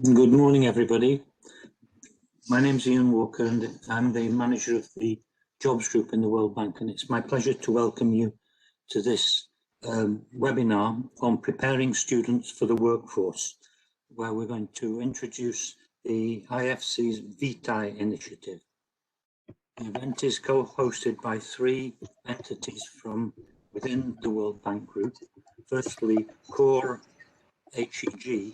Good morning, everybody. My name is Ian Walker, and I'm the manager of the Jobs Group in the World Bank, and it's my pleasure to welcome you to this webinar on preparing students for the workforce, where we're going to introduce the IFC's Vitae initiative. The event is co-hosted by three entities from within the World Bank Group. Firstly, Core HEG,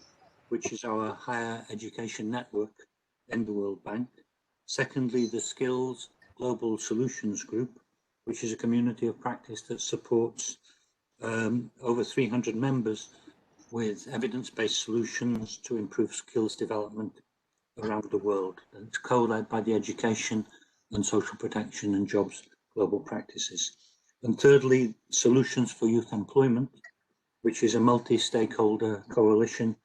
which is our higher education network in the World Bank. Secondly, the Skills Global Solutions Group, which is a community of practice that supports over 300 members with evidence-based solutions to improve skills development around the world. And it's co-led by the Education and Social Protection and Jobs Global Practices. And thirdly, Solutions for Youth Employment, which is a multi-stakeholder coalition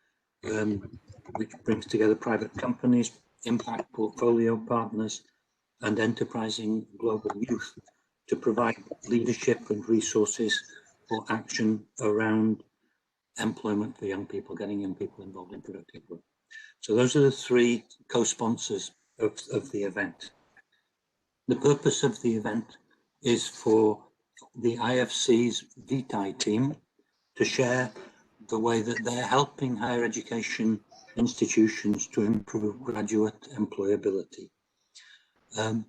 which brings together private companies, impact portfolio partners, and enterprising global youth to provide leadership and resources for action around employment for young people, getting young people involved in productive work. So those are the three co-sponsors of the event. The purpose of the event is for the IFC's Vitae team to share the way that they're helping higher education institutions to improve graduate employability. The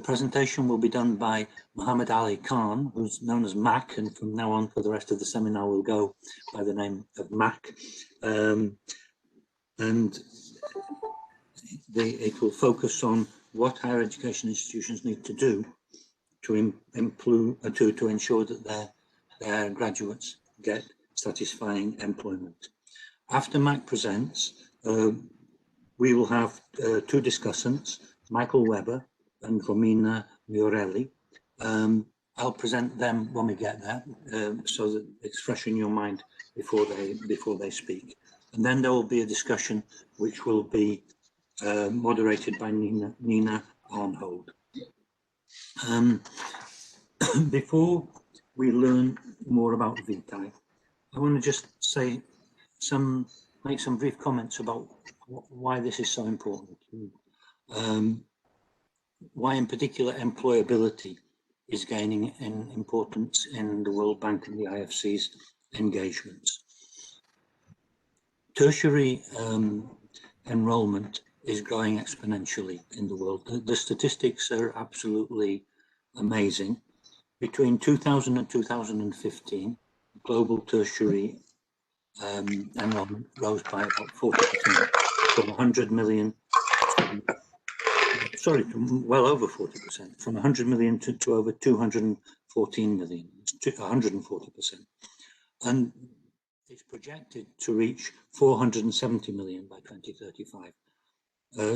presentation will be done by Mohammed Ali Khan, who's known as Mac, and from now on for the rest of the seminar will go by the name of Mac. And it will focus on what higher education institutions need to do to ensure that their graduates get satisfying employment. After Mac presents, we will have two discussants, Michael Webber and Romina Miorelli. I'll present them when we get there, so that it's fresh in your mind before they speak. And then there will be a discussion which will be moderated by Nina Arnhold. Before we learn more about Vitae, I want to just make some brief comments about why this is so important. Why in particular employability is gaining in importance in the World Bank and the IFC's engagements. Tertiary enrollment is growing exponentially in the world. The statistics are absolutely amazing. Between 2000 and 2015, global tertiary enrollment rose by about 40%, from 100 million, well over 40%, from 100 million to over 214 million, 140%. And it's projected to reach 470 million by 2035.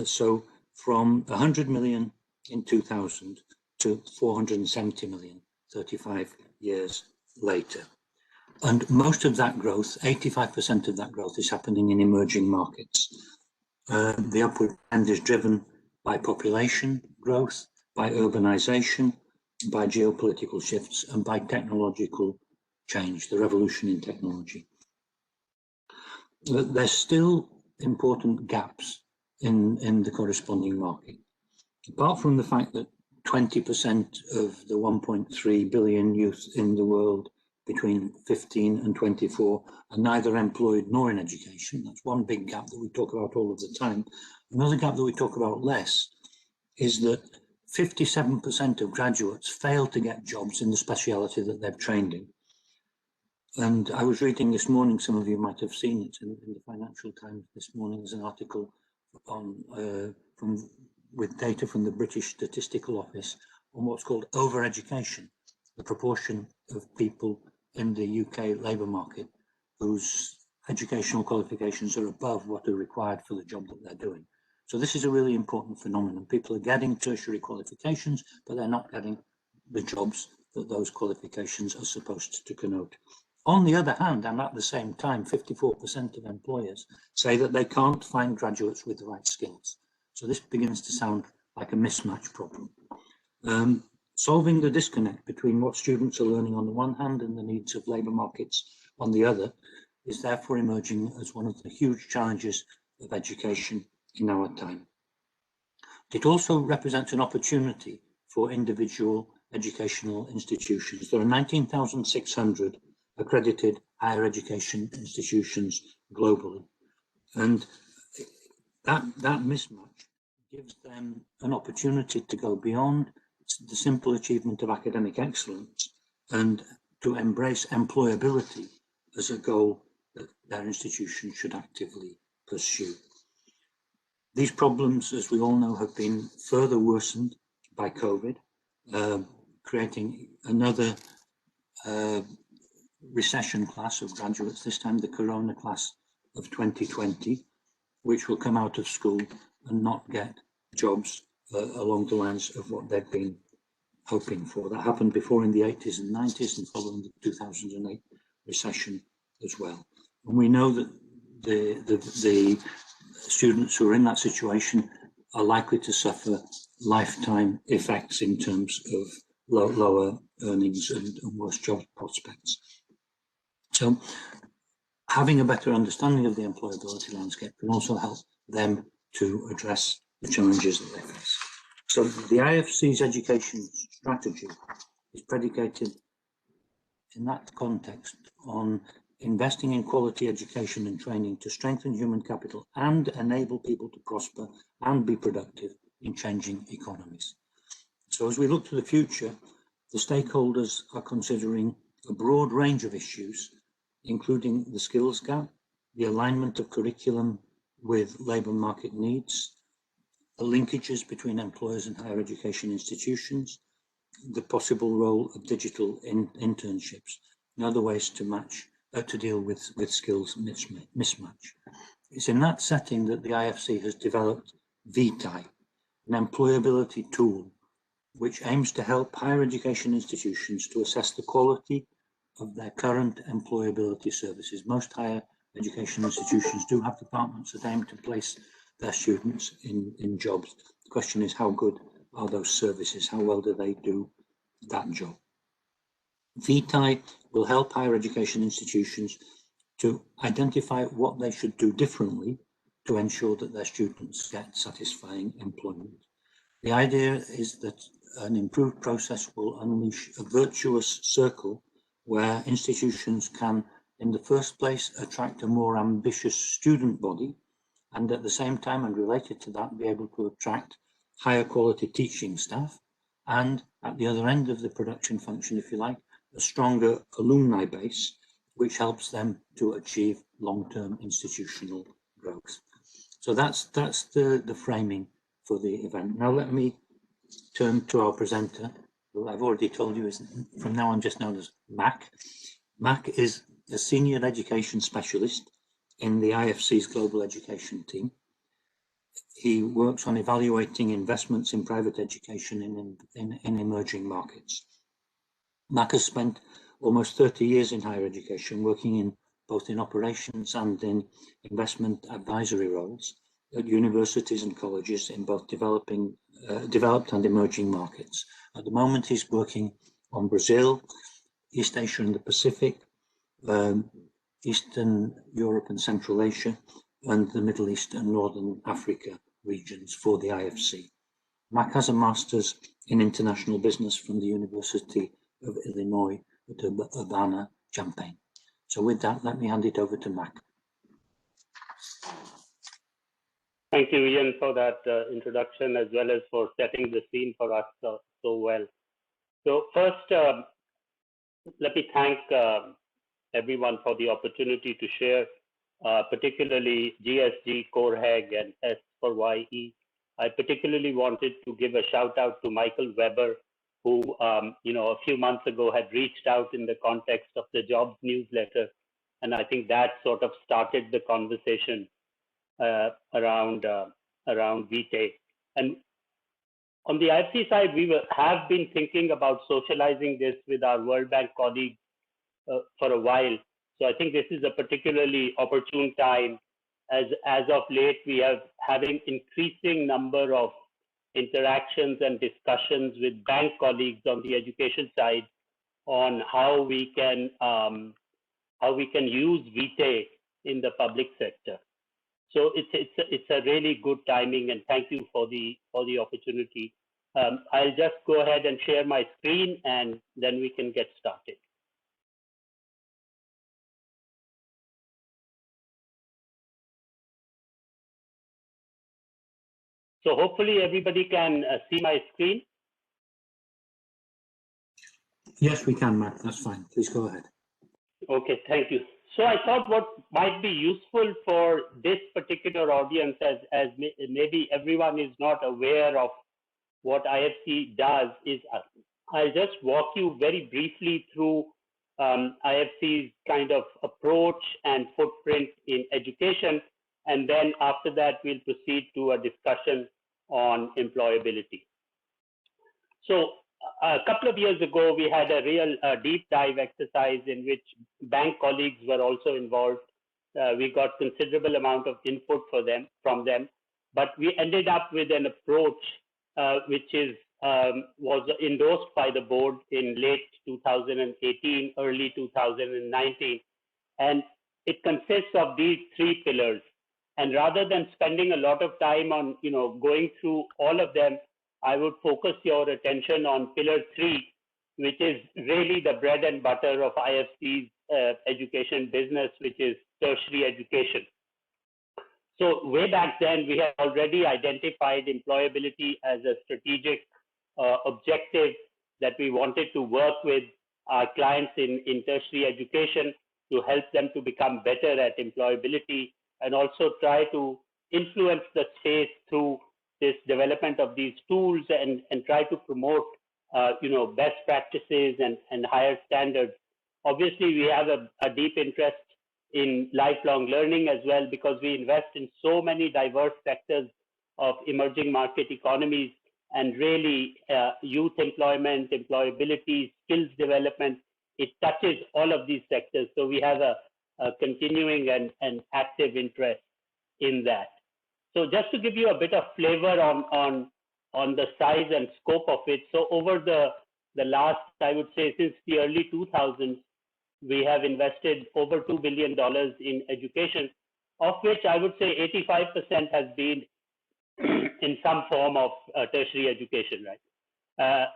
So from 100 million in 2000 to 470 million 35 years later. And most of that growth, 85% of that growth, is happening in emerging markets. The upward trend is driven by population growth, by urbanization, by geopolitical shifts, and by technological change, the revolution in technology. But there's still important gaps in the corresponding market. Apart from the fact that 20% of the 1.3 billion youth in the world between 15 and 24 are neither employed nor in education. That's one big gap that we talk about all of the time. Another gap that we talk about less is that 57% of graduates fail to get jobs in the speciality that they've trained in. And I was reading this morning, some of you might have seen it in the Financial Times this morning, as an article on with data from the British Statistical Office on what's called over-education, the proportion of people in the UK labour market whose educational qualifications are above what are required for the job that they're doing. So this is a really important phenomenon. People are getting tertiary qualifications, but they're not getting the jobs that those qualifications are supposed to connote. On the other hand, and at the same time, 54% of employers say that they can't find graduates with the right skills. So this begins to sound like a mismatch problem. Solving the disconnect between what students are learning on the one hand and the needs of labour markets on the other is therefore emerging as one of the huge challenges of education in our time. It also represents an opportunity for individual educational institutions. There are 19,600 accredited higher education institutions globally, and that mismatch gives them an opportunity to go beyond the simple achievement of academic excellence and to embrace employability as a goal that their institution should actively pursue. These problems, as we all know, have been further worsened by COVID, creating another recession class of graduates, this time the Corona class of 2020, which will come out of school and not get jobs along the lines of what they've been hoping for. That happened before in the 80s and 90s and following the 2008 recession as well. And we know that the students who are in that situation are likely to suffer lifetime effects in terms of lower earnings and worse job prospects. So having a better understanding of the employability landscape can also help them to address the challenges that they face. So the IFC's education strategy is predicated in that context on investing in quality education and training to strengthen human capital and enable people to prosper and be productive in changing economies. So as we look to the future, the stakeholders are considering a broad range of issues, including the skills gap, the alignment of curriculum with labour market needs, the linkages between employers and higher education institutions, the possible role of digital internships, and other ways to deal with skills mismatch. It's in that setting that the IFC has developed Vitae, an employability tool which aims to help higher education institutions to assess the quality of their current employability services. Most higher education institutions do have departments that aim to place their students in jobs. The question is, how good are those services? How well do they do that job? Vitae will help higher education institutions to identify what they should do differently to ensure that their students get satisfying employment. The idea is that an improved process will unleash a virtuous circle where institutions can, in the first place, attract a more ambitious student body, and at the same time, and related to that, be able to attract higher quality teaching staff, and at the other end of the production function, if you like, a stronger alumni base, which helps them to achieve long-term institutional growth. So that's the framing for the event. Now let me turn to our presenter, who I've already told you is from now on just known as Mac. Mac is a senior education specialist in the IFC's global education team. He works on evaluating investments in private education in emerging markets. Mac has spent almost 30 years in higher education, working in both in operations and in investment advisory roles at universities and colleges in both developed and emerging markets. At the moment, he's working on Brazil, East Asia and the Pacific, Eastern Europe and Central Asia, and the Middle East and Northern Africa regions for the IFC. Mac has a master's in international business from the University of Illinois at Urbana-Champaign. So with that, let me hand it over to Mac. Thank you, Ian, for that introduction, as well as for setting the scene for us so well. So first, let me thank everyone for the opportunity to share, particularly GSG, CoreHeg, and S for YE. I particularly wanted to give a shout out to Michael Weber, who a few months ago had reached out in the context of the jobs newsletter, and I think that sort of started the conversation around Vitae. And on the IFC side, we have been thinking about socializing this with our World Bank colleagues for a while. So I think this is a particularly opportune time, as of late we are having increasing number of interactions and discussions with bank colleagues on the education side on how we can use Vitae in the public sector. So it's a really good timing, and thank you for the opportunity. I'll just go ahead and share my screen, and then we can get started. So hopefully everybody can see my screen. Yes, we can, Matt. That's fine. Please go ahead. Okay, thank you. So I thought what might be useful for this particular audience, as maybe everyone is not aware of what IFC does, is I'll just walk you very briefly through IFC's kind of approach and footprint in education, and then after that we'll proceed to a discussion on employability. So a couple of years ago, we had a real deep dive exercise in which bank colleagues were also involved. We got considerable amount of input from them, but we ended up with an approach which was endorsed by the board in late 2018, early 2019, and it consists of these three pillars. And rather than spending a lot of time on going through all of them, I would focus your attention on pillar 3, which is really the bread and butter of IFC's education business, which is tertiary education. So way back then, we had already identified employability as a strategic objective that we wanted to work with our clients in tertiary education to help them to become better at employability, and also try to influence the space through this development of these tools and try to promote best practices and higher standards. Obviously, we have a deep interest in lifelong learning as well, because we invest in so many diverse sectors of emerging market economies, and really youth employment, employability, skills development, it touches all of these sectors. So we have a continuing and active interest in that. So just to give you a bit of flavor on the size and scope of it. So over the last, I would say, since the early 2000s, we have invested over $2 billion in education, of which I would say 85% has been in some form of tertiary education, right?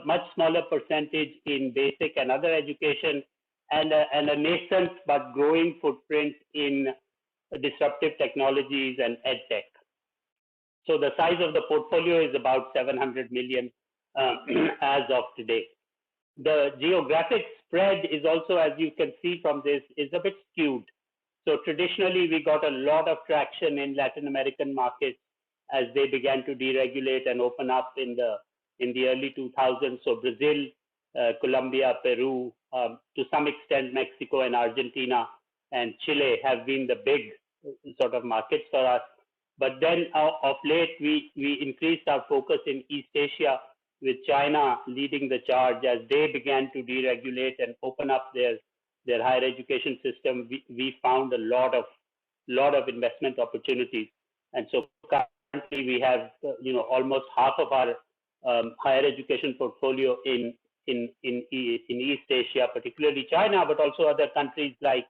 Much smaller percentage in basic and other education, and a nascent but growing footprint in disruptive technologies and ed tech. So the size of the portfolio is about 700 million as of today. The geographic spread is also, as you can see from this, is a bit skewed. So traditionally, we got a lot of traction in Latin American markets as they began to deregulate and open up in the early 2000s. So Brazil, Colombia, Peru, to some extent Mexico and Argentina and Chile have been the big sort of markets for us. But then of late, we increased our focus in East Asia, with China leading the charge as they began to deregulate and open up their higher education system. We found a lot of investment opportunities, and so currently we have almost half of our higher education portfolio in East Asia, particularly China, but also other countries like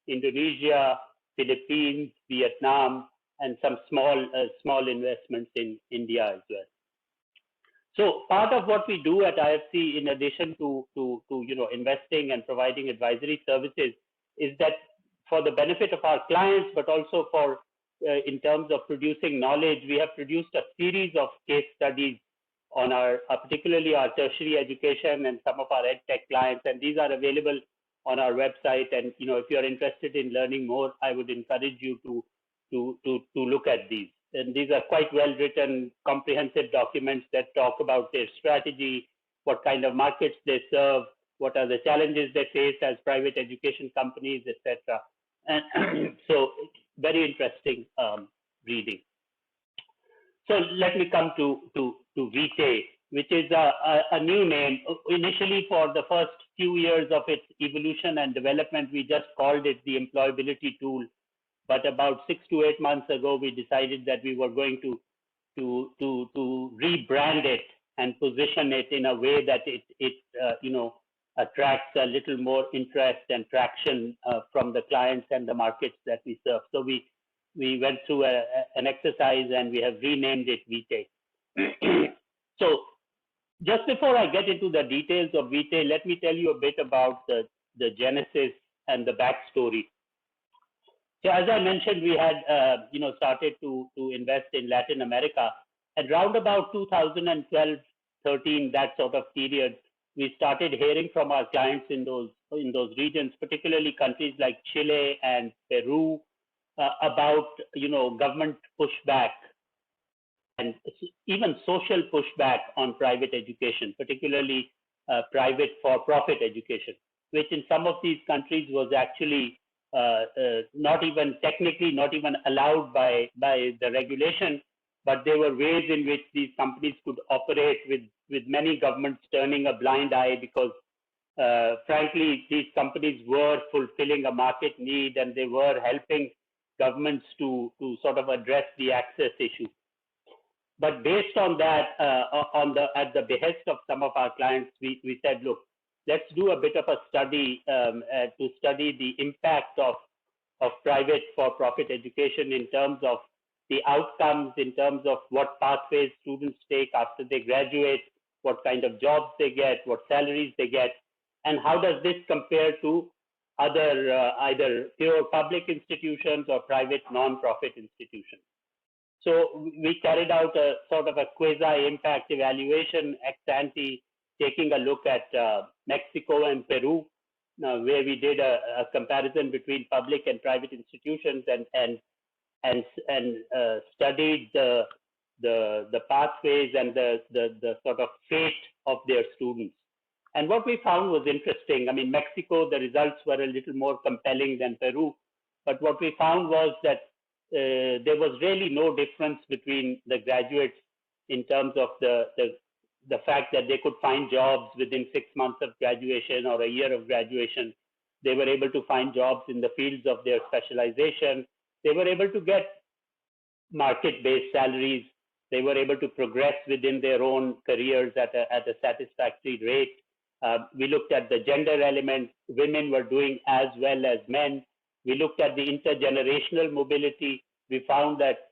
Indonesia, Philippines, Vietnam, and some small investments in India as well. So part of what we do at IFC, in addition to investing and providing advisory services, is that for the benefit of our clients, but also for in terms of producing knowledge, we have produced a series of case studies on particularly our tertiary education and some of our ed tech clients, and these are available on our website. And if you are interested in learning more, I would encourage you to look at these. And these are quite well written, comprehensive documents that talk about their strategy, what kind of markets they serve, what are the challenges they face as private education companies, etc. And so very interesting reading. So let me come to Vitae, which is a new name. Initially, for the first few years of its evolution and development, we just called it the employability tool. But about 6 to 8 months ago, we decided that we were going to rebrand it and position it in a way that it attracts a little more interest and traction from the clients and the markets that we serve. So we we went through an exercise and we have renamed it Vitae. So just before I get into the details of Vitae, let me tell you a bit about the genesis and the backstory. So as I mentioned, we had started to invest in Latin America, and round about 2012, 13, that sort of period, we started hearing from our clients in those regions, particularly countries like Chile and Peru, about government pushback and even social pushback on private education, particularly private for-profit education, which in some of these countries was actually not even allowed by the regulation, but there were ways in which these companies could operate with many governments turning a blind eye because frankly, these companies were fulfilling a market need and they were helping governments to sort of address the access issue. But based on that, at the behest of some of our clients, we said, look, let's do a bit of a study to study the impact of private for-profit education in terms of the outcomes, in terms of what pathways students take after they graduate, what kind of jobs they get, what salaries they get, and how does this compare to other either pure public institutions or private non-profit institutions. So we carried out a sort of a quasi-impact evaluation ex ante, taking a look at Mexico and Peru, where we did a comparison between public and private institutions and studied the pathways and the sort of fate of their students. And what we found was interesting. I mean, Mexico, the results were a little more compelling than Peru, but what we found was that there was really no difference between the graduates in terms of the fact that they could find jobs within 6 months of graduation or a year of graduation. They were able to find jobs in the fields of their specialization. They were able to get market-based salaries. They were able to progress within their own careers at a satisfactory rate. We looked at the gender element. Women were doing as well as men. We looked at the intergenerational mobility. We found that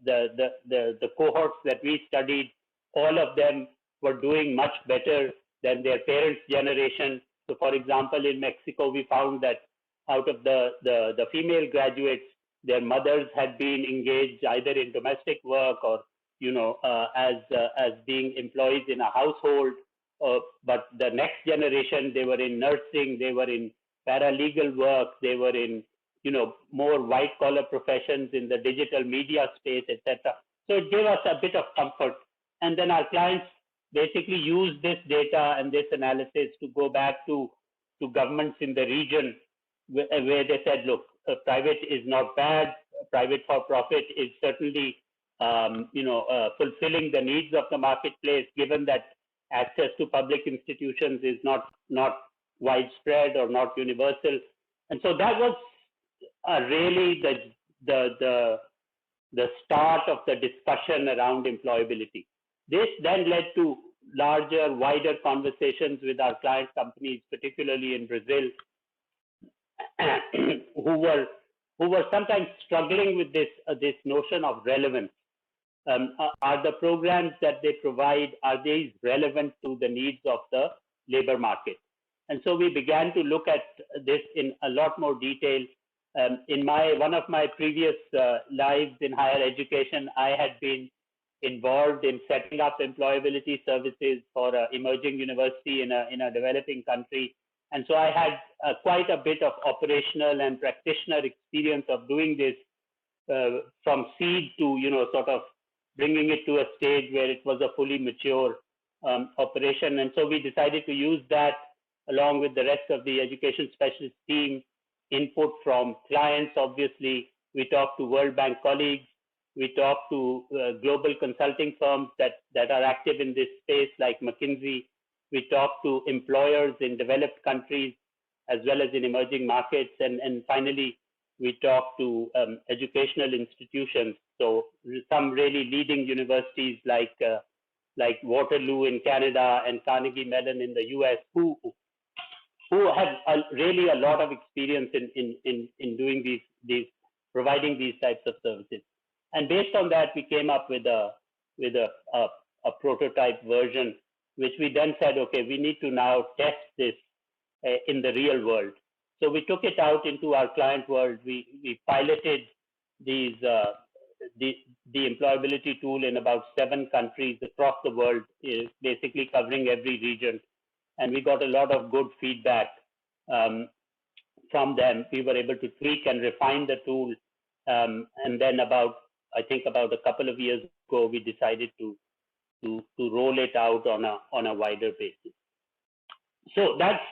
the cohorts that we studied, all of them were doing much better than their parents' generation. So, for example, in Mexico, we found that out of the female graduates, their mothers had been engaged either in domestic work or as being employees in a household. But the next generation, they were in nursing, they were in paralegal work, they were in more white-collar professions in the digital media space, etc. So it gave us a bit of comfort. And then our clients basically used this data and this analysis to go back to governments in the region where they said, look, private is not bad. Private for-profit is certainly, fulfilling the needs of the marketplace, given that access to public institutions is not widespread or not universal. And so that was really the start of the discussion around employability. This then led to larger, wider conversations with our client companies, particularly in Brazil, who were sometimes struggling with this notion of relevance. Are the programs that they provide, are these relevant to the needs of the labor market? And so we began to look at this in a lot more detail. In one of my previous lives in higher education, I had been involved in setting up employability services for an emerging university in a developing country. And so I had quite a bit of operational and practitioner experience of doing this from seed to, sort of bringing it to a stage where it was a fully mature operation. And so we decided to use that along with the rest of the education specialist team, input from clients, obviously. We talked to World Bank colleagues. We talked to global consulting firms that are active in this space, like McKinsey. We talked to employers in developed countries as well as in emerging markets. And finally, we talked to educational institutions. So some really leading universities like Waterloo in Canada and Carnegie Mellon in the US, who have really a lot of experience in doing these providing these types of services. And based on that, we came up with a prototype version, which we then said, okay, we need to now test this in the real world. So we took it out into our client world. We piloted these the employability tool in about 7 countries across the world, basically covering every region. And we got a lot of good feedback from them. We were able to tweak and refine the tool. And then I think about a couple of years ago, we decided to roll it out on a wider basis. So that's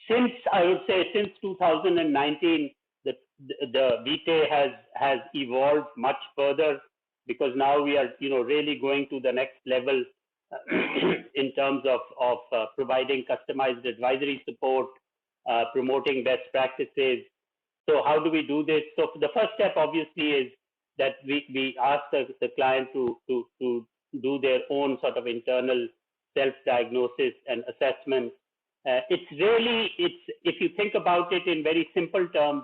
since, I would say, since 2019, the Vitae has evolved much further, because now we are really going to the next level in terms of providing customized advisory support, promoting best practices. So how do we do this? So the first step obviously is that we ask the client to do their own sort of internal self-diagnosis and assessment. If you think about it in very simple terms,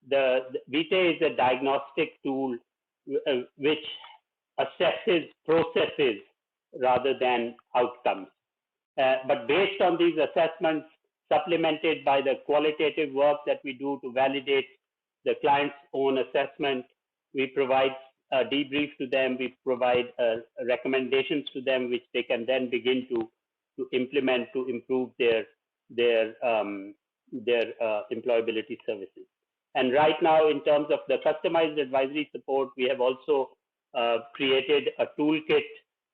the Vitae is a diagnostic tool which assesses processes rather than outcomes. But based on these assessments, supplemented by the qualitative work that we do to validate the client's own assessment, we provide a debrief to them, we provide recommendations to them, which they can then begin to implement to improve their employability services. And right now, in terms of the customized advisory support, we have also created a toolkit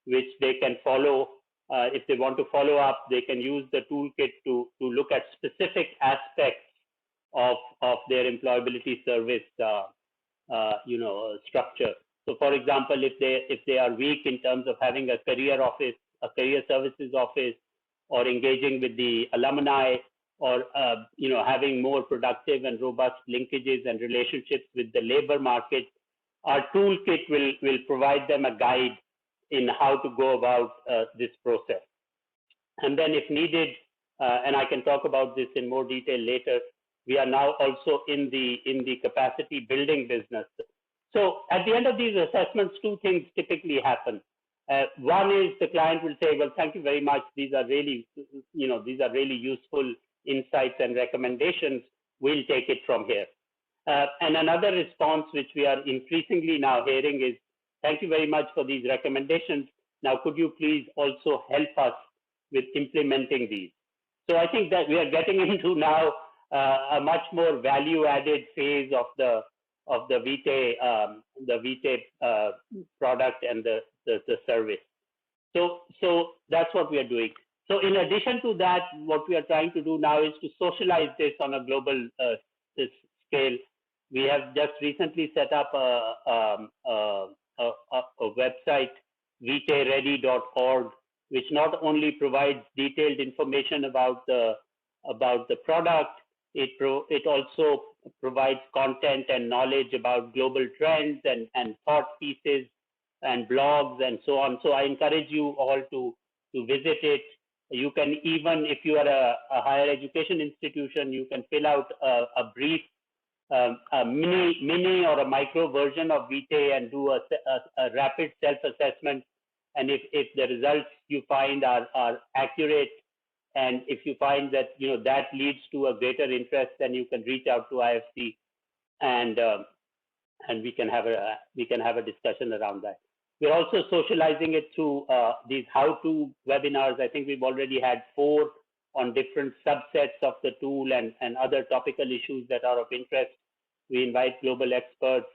which they can follow. If they want to follow up, they can use the toolkit to look at specific aspects of their employability service structure. So, for example, if they are weak in terms of having a career office, a career services office, or engaging with the alumni, or having more productive and robust linkages and relationships with the labor market, our toolkit will provide them a guide in how to go about this process. And then, if needed, and I can talk about this in more detail later, we are now also in the capacity building business. So at the end of these assessments, 2 things typically happen. One is the client will say, well, thank you very much. These are really, useful insights and recommendations. We'll take it from here. And another response which we are increasingly now hearing is, thank you very much for these recommendations. Now, could you please also help us with implementing these? So I think that we are getting into now a much more value-added phase of the Vitae product and the service. So that's what we are doing. So in addition to that, what we are trying to do now is to socialize this on a global scale. We have just recently set up a website, vitaeready.org, which not only provides detailed information about the product, it also provides content and knowledge about global trends and thought pieces and blogs and so on. So I encourage you all to visit it. You can, even if you are a higher education institution, you can fill out a brief, a mini or a micro version of Vitae and do a rapid self-assessment. And if the results you find are accurate, and if you find that that leads to a greater interest, then you can reach out to IFC, and we can have a discussion around that. We're also socializing it through these how-to webinars. I think we've already had 4 on different subsets of the tool and other topical issues that are of interest. We invite global experts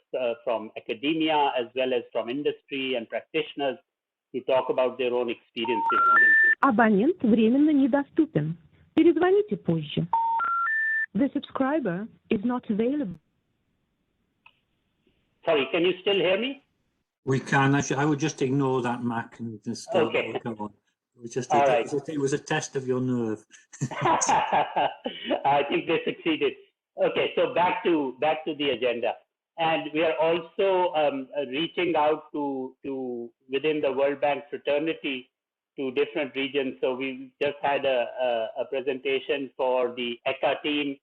from academia as well as from industry and practitioners to talk about their own experiences. Абонент временно недоступен. Перезвоните позже. The subscriber is not available. Sorry, can you still hear me? We can. Actually, I would just ignore that, Mac, and just okay. Come on. It was a test of your nerve. I think they succeeded. Okay, so back to the agenda. And we are also reaching out to within the World Bank fraternity to different regions. So we just had a presentation for the ECA team,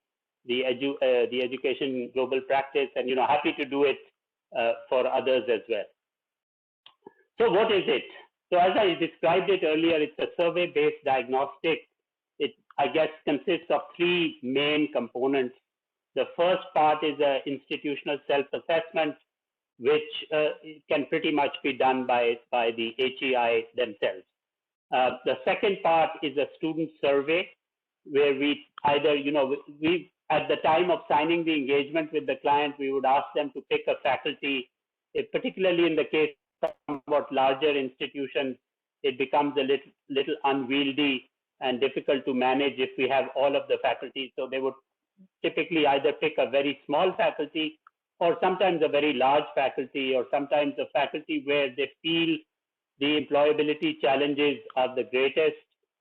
the education global practice, and happy to do it for others as well. So what is it? So as I described it earlier, it's a survey-based diagnostic. It, I guess, consists of three main components. The first part is an institutional self-assessment, which can pretty much be done by the HEI themselves. The second part is a student survey, where we either, we at the time of signing the engagement with the client, we would ask them to pick a faculty. Particularly in the case of somewhat larger institutions, it becomes a little unwieldy and difficult to manage if we have all of the faculty. So they would typically either pick a very small faculty, or sometimes a very large faculty, or sometimes a faculty where they feel the employability challenges are the greatest,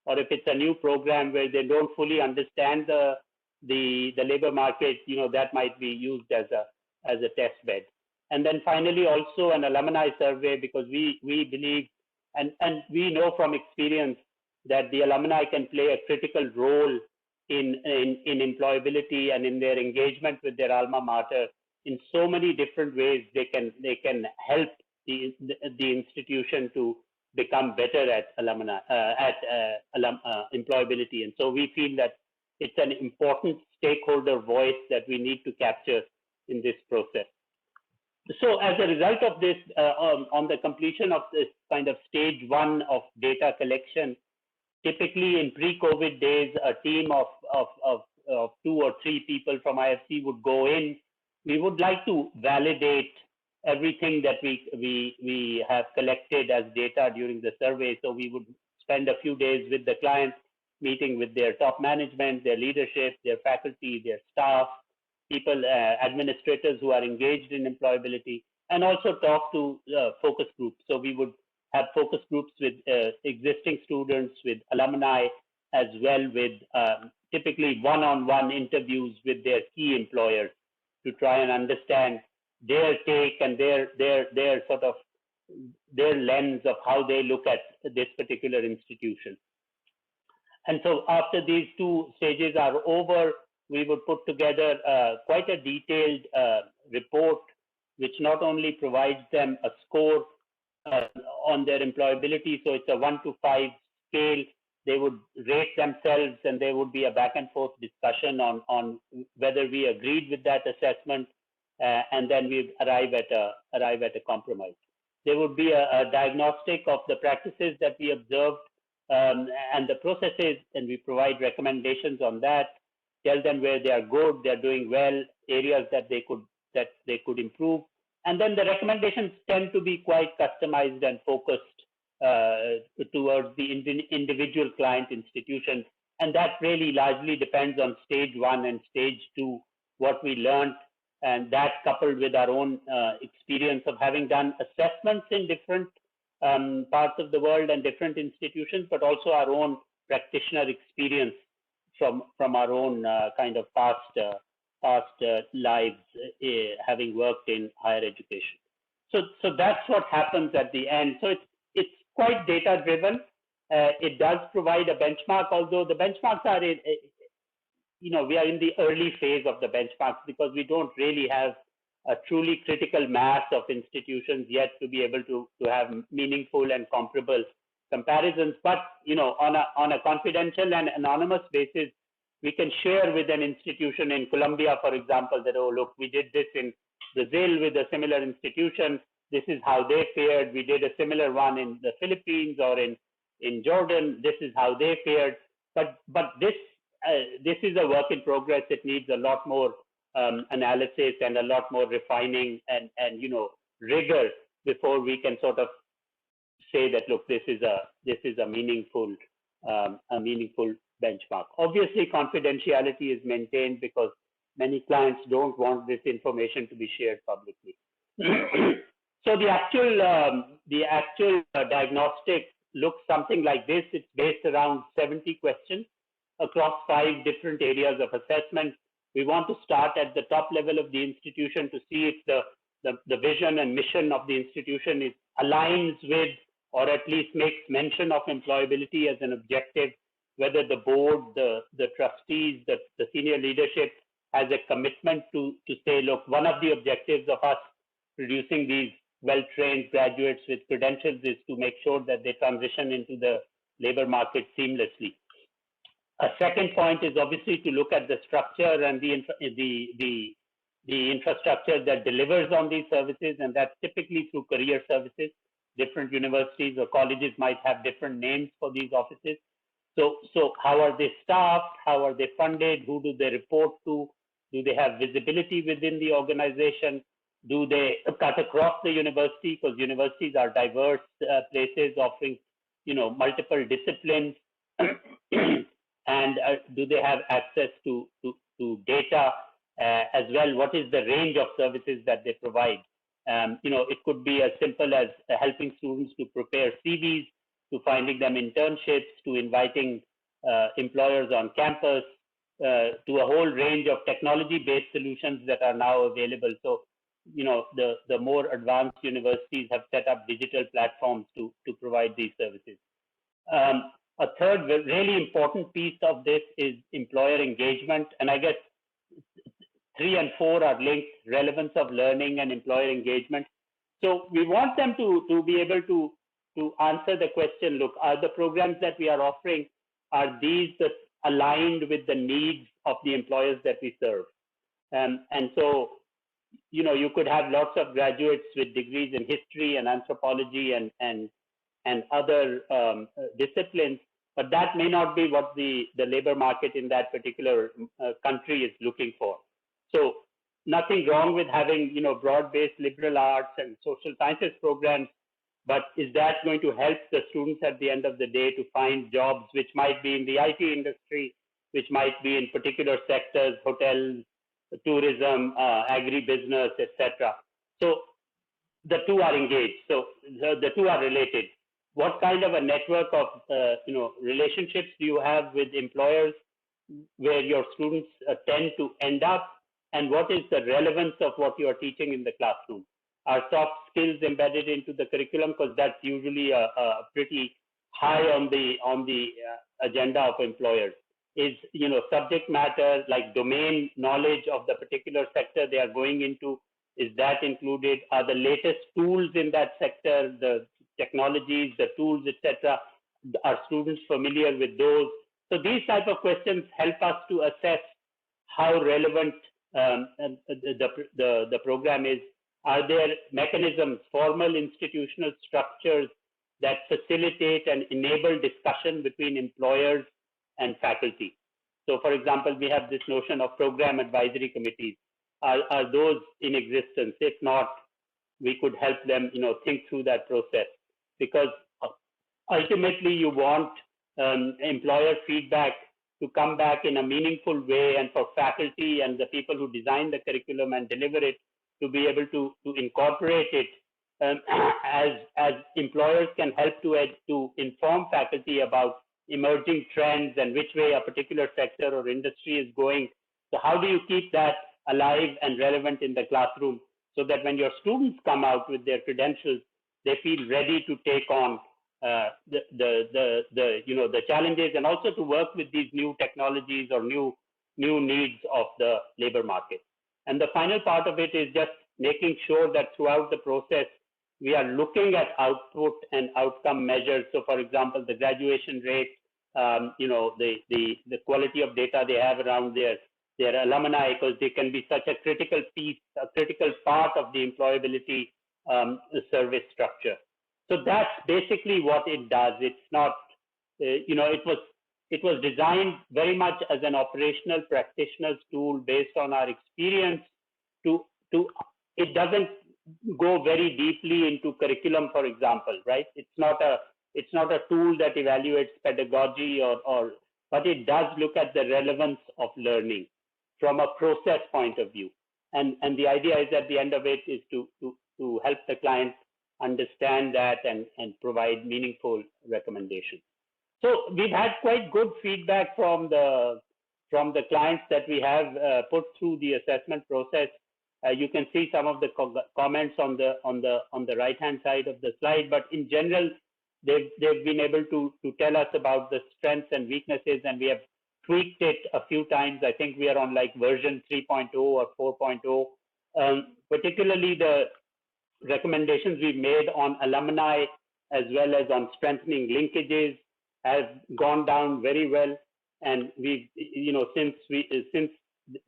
or if it's a new program where they don't fully understand the labor market, that might be used as a test bed. And then finally, also an alumni survey, because we believe and we know from experience that the alumni can play a critical role in employability and in their engagement with their alma mater in so many different ways. They can help the institution to become better at employability. And so we feel that it's an important stakeholder voice that we need to capture in this process. So as a result of this, on the completion of this kind of stage one of data collection, typically in pre-COVID days, a team of 2 or 3 people from IFC would go in. We would like to validate everything that we have collected as data during the survey. So we would spend a few days with the client, meeting with their top management, their leadership, their faculty, their staff, people, administrators who are engaged in employability, and also talk to focus groups. So we would have focus groups with existing students, with alumni, as well with typically one-on-one interviews with their key employers to try and understand their take and their sort of their lens of how they look at this particular institution. And so after these 2 stages are over, we would put together quite a detailed report, which not only provides them a score on their employability, so it's a 1 to 5 scale. They would rate themselves, and there would be a back and forth discussion on whether we agreed with that assessment, and then we arrive at a compromise. There would be a diagnostic of the practices that we observed and the processes, and we provide recommendations on that. Tell them where they are good, they are doing well, areas that they could improve, and then the recommendations tend to be quite customized and focused towards the individual client institution, and that really largely depends on stage 1 and stage 2, what we learned, and that coupled with our own experience of having done assessments in different parts of the world and different institutions, but also our own practitioner experience from our own kind of past lives, having worked in higher education. So that's what happens at the end. So it's quite data driven. It does provide a benchmark, although the benchmarks are we are in the early phase of the benchmarks because we don't really have a truly critical mass of institutions yet to be able to have meaningful and comparable comparisons. But on a confidential and anonymous basis, we can share with an institution in Colombia, for example, that, oh, look, we did this in Brazil with a similar institution. This is how they fared. We did a similar one in the Philippines or in Jordan. This is how they fared. But this is a work in progress. It needs a lot more analysis and a lot more refining and rigor before we can sort of say that, look, this is a meaningful benchmark. Obviously, confidentiality is maintained because many clients don't want this information to be shared publicly. So the actual diagnostic looks something like this. It's based around 70 questions across 5 different areas of assessment. We want to start at the top level of the institution to see if the vision and mission of the institution aligns with, or at least makes mention of, employability as an objective, whether the board, the trustees, the senior leadership has a commitment to say, look, one of the objectives of us producing these well-trained graduates with credentials is to make sure that they transition into the labor market seamlessly. A second point is obviously to look at the structure and the infrastructure that delivers on these services, and that's typically through career services. Different universities or colleges might have different names for these offices. So how are they staffed? How are they funded? Who do they report to? Do they have visibility within the organization? Do they cut across the university? Because universities are diverse places offering, multiple disciplines. And do they have access to data as well? What is the range of services that they provide? It could be as simple as helping students to prepare CVs, to finding them internships, to inviting employers on campus, to a whole range of technology-based solutions that are now available. So, the more advanced universities have set up digital platforms to provide these services. A third really important piece of this is employer engagement. And I guess 3 and 4 are linked: relevance of learning and employer engagement. So we want them to be able to answer the question, look, are the programs that we are offering, are these aligned with the needs of the employers that we serve? And so, you could have lots of graduates with degrees in history and anthropology and other disciplines, but that may not be what the labor market in that particular country is looking for. So nothing wrong with having, broad-based liberal arts and social sciences programs, but is that going to help the students at the end of the day to find jobs which might be in the IT industry, which might be in particular sectors, hotels, tourism, agribusiness, etc. So the two are engaged. So the two are related. What kind of a network of relationships do you have with employers where your students tend to end up, and what is the relevance of what you are teaching in the classroom? Are soft skills embedded into the curriculum? Because that's usually a pretty high on the agenda of employers. Is subject matter like domain knowledge of the particular sector they are going into, is that included? Are the latest tools in that sector, the technologies, the tools, etc., are students familiar with those? So these type of questions help us to assess how relevant the program is. Are there mechanisms, formal institutional structures that facilitate and enable discussion between employers and faculty? So, for example, we have this notion of program advisory committees. Are those in existence? If not, we could help them, think through that process, because ultimately you want employer feedback to come back in a meaningful way, and for faculty and the people who design the curriculum and deliver it to be able to incorporate it as employers can help to inform faculty about emerging trends and which way a particular sector or industry is going. So how do you keep that alive and relevant in the classroom so that when your students come out with their credentials, they feel ready to take on the challenges, and also to work with these new technologies or new needs of the labor market. And the final part of it is just making sure that throughout the process, we are looking at output and outcome measures. So, for example, the graduation rate, the quality of data they have around their alumni, because they can be such a critical piece, a critical part of the employability service structure. So that's basically what it does. It's not, it was designed very much as an operational practitioner's tool based on our experience. It doesn't go very deeply into curriculum, for example, right? It's not a tool that evaluates pedagogy but it does look at the relevance of learning from a process point of view. And the idea is at the end of it is to help the client understand that and provide meaningful recommendations. So we've had quite good feedback from the clients that we have put through the assessment process. You can see some of the comments on the right-hand side of the slide, but in general, they've been able to tell us about the strengths and weaknesses, and we have tweaked it a few times. I think we are on like version 3.0 or 4.0. Particularly the recommendations we made on alumni as well as on strengthening linkages have gone down very well. And we've, since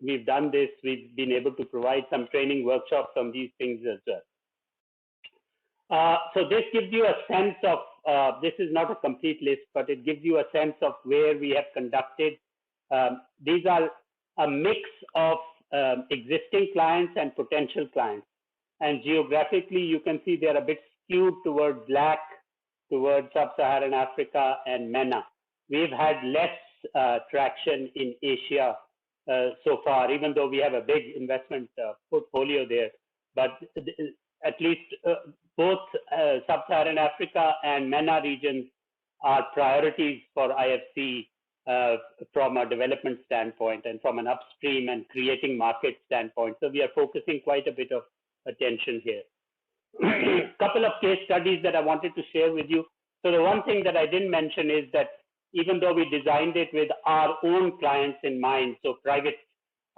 we've done this, we've been able to provide some training workshops on these things as well. So this gives you a sense of, this is not a complete list, but it gives you a sense of where we have conducted. These are a mix of existing clients and potential clients. And geographically, you can see they're a bit skewed towards LAC, towards Sub-Saharan Africa and MENA. We've had less traction in Asia so far, even though we have a big investment portfolio there. But at least both Sub-Saharan Africa and MENA regions are priorities for IFC from a development standpoint and from an upstream and creating market standpoint. So we are focusing quite a bit of attention here. Couple of case studies that I wanted to share with you. So the one thing that I didn't mention is that even though we designed it with our own clients in mind, so private,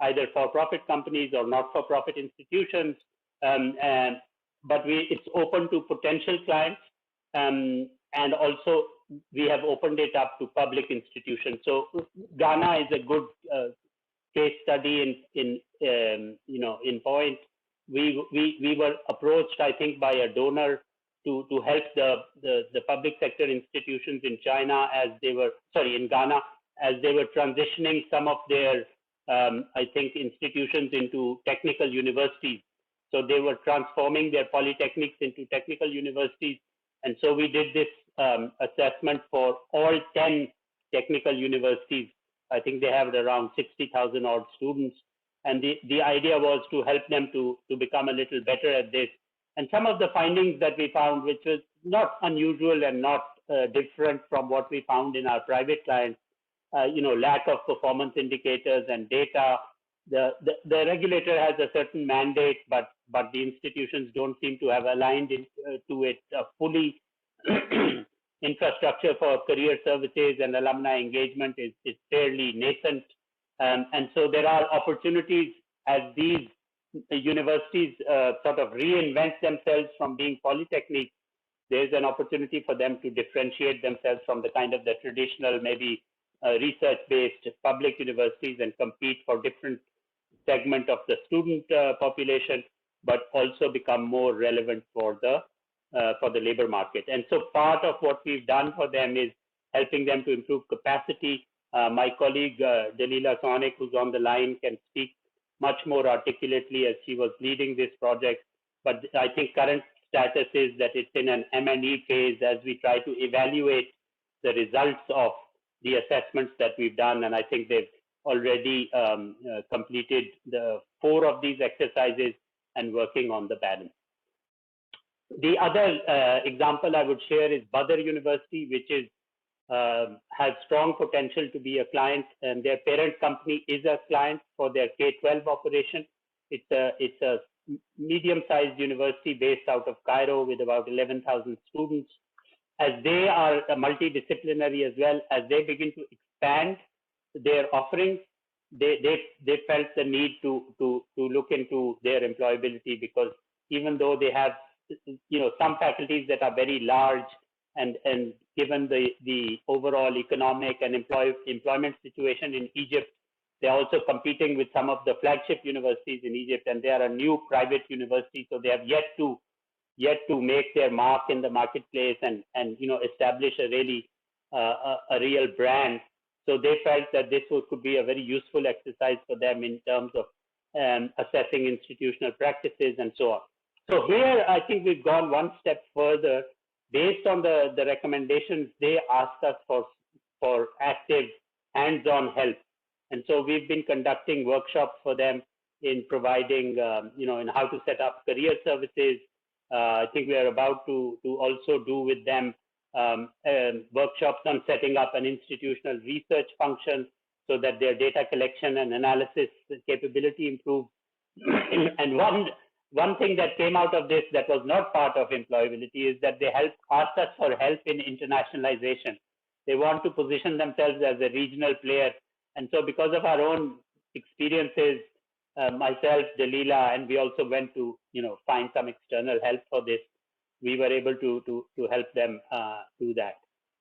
either for-profit companies or not-for-profit institutions, but it's open to potential clients, and also we have opened it up to public institutions. So Ghana is a good case study in point. We were approached, I think, by a donor to help the public sector institutions in China in Ghana, as they were transitioning some of their, I think, institutions into technical universities. So they were transforming their polytechnics into technical universities. And so we did this assessment for all 10 technical universities. I think they have around 60,000 odd students. And the idea was to help them to become a little better at this. And some of the findings that we found, which was not unusual and not different from what we found in our private clients, lack of performance indicators and data. The regulator has a certain mandate, but the institutions don't seem to have aligned to it fully. Infrastructure for career services and alumni engagement is fairly nascent. And so there are opportunities as these universities sort of reinvent themselves from being polytechnics. There's an opportunity for them to differentiate themselves from the kind of the traditional, maybe research-based public universities and compete for different segment of the student population, but also become more relevant for the labor market. And so part of what we've done for them is helping them to improve capacity. My colleague Delila Sonic, who's on the line, can speak much more articulately as she was leading this project. But I think current status is that it's in an M&E phase as we try to evaluate the results of the assessments that we've done. And I think they've already completed the 4 of these exercises and working on the balance. The other example I would share is Badr University, which is has strong potential to be a client, and their parent company is a client for their K-12 operation. It's a medium-sized university based out of Cairo with about 11,000 students. As they are multidisciplinary as well, as they begin to expand their offerings, they felt the need to look into their employability, because even though they have some faculties that are very large, and given the overall economic and employment situation in Egypt, they're also competing with some of the flagship universities in Egypt, and they are a new private university, so they have yet to make their mark in the marketplace and establish a really a real brand. So they felt that this could be a very useful exercise for them in terms of assessing institutional practices and so on. So here, I think we've gone one step further. Based on the recommendations, they asked us for active hands-on help. And so we've been conducting workshops for them in providing, in how to set up career services. I think we are about to also do with them workshops on setting up an institutional research function so that their data collection and analysis capability improves. And one thing that came out of this that was not part of employability is that they asked us for help in internationalization. They want to position themselves as a regional player And so because of our own experiences, myself, Dalila, and we also went to, find some external help for this. We were able to help them do that.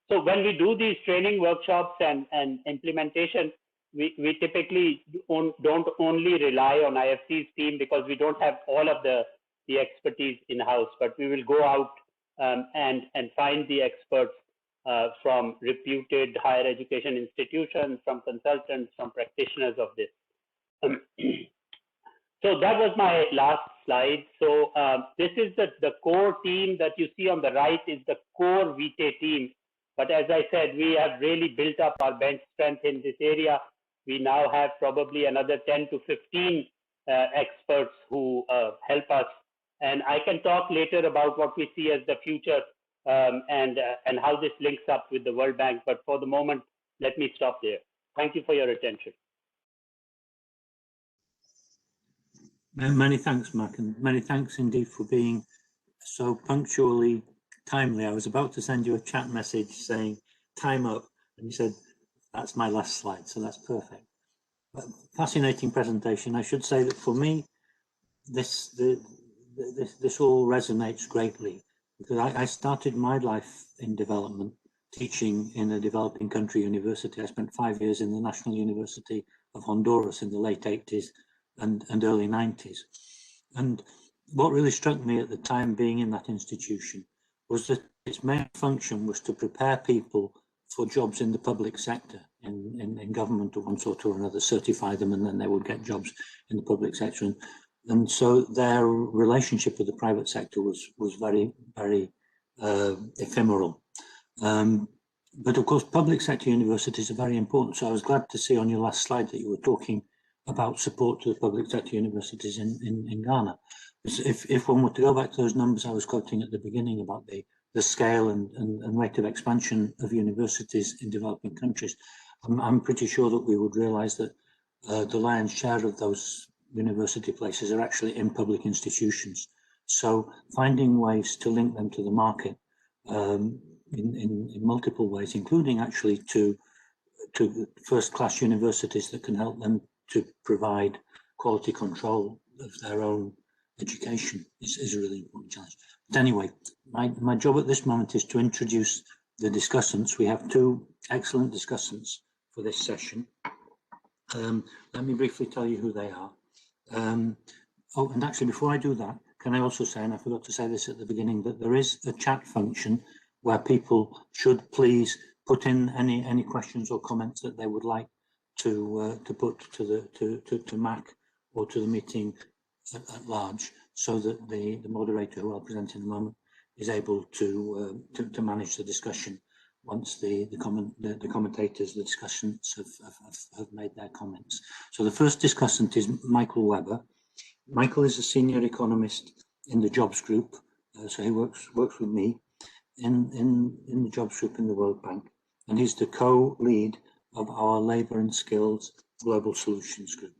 So when we do these training workshops and implementation, we typically don't only rely on IFC's team because we don't have all of the expertise in-house, but we will go out and find the experts from reputed higher education institutions, from consultants, from practitioners of this. So that was my last slide. So this is the core team that you see on the right is the core Vitae team. But as I said, we have really built up our bench strength in this area. We now have probably another 10 to 15 experts who help us. And I can talk later about what we see as the future and how this links up with the World Bank. But for the moment, let me stop there. Thank you for your attention. Many thanks, Mark, and many thanks indeed for being so punctually timely. I was about to send you a chat message saying time up, and you said that's my last slide, so that's perfect. But fascinating presentation. I should say that for me, this all resonates greatly because I started my life in development teaching in a developing country university. I spent 5 years in the National University of Honduras in the late 80s and early 90s. And what really struck me at the time being in that institution was that its main function was to prepare people for jobs in the public sector, in government of one sort or another, certify them, and then they would get jobs in the public sector. And so their relationship with the private sector was very, very ephemeral. But of course, public sector universities are very important. So I was glad to see on your last slide that you were talking about support to the public sector universities in Ghana. If one were to go back to those numbers I was quoting at the beginning about the scale and rate of expansion of universities in developing countries, I'm pretty sure that we would realize that the lion's share of those university places are actually in public institutions. So finding ways to link them to the market in multiple ways, including actually to first-class universities that can help them to provide quality control of their own education is a really important challenge. But anyway, my job at this moment is to introduce the discussants. We have two excellent discussants for this session. Let me briefly tell you who they are. Oh, and actually, before I do that, can I also say, and I forgot to say this at the beginning, that there is a chat function where people should please put in any questions or comments that they would like to put to Mac or to the meeting at large, so that the moderator, who I'll present in a moment, is able to manage the discussion once the commentators, the discussants have made their comments. So the first discussant is Michael Webber. Michael is a senior economist in the Jobs Group, so he works with me in the Jobs Group in the World Bank, and he's the co-lead of our Labour and Skills Global Solutions Group.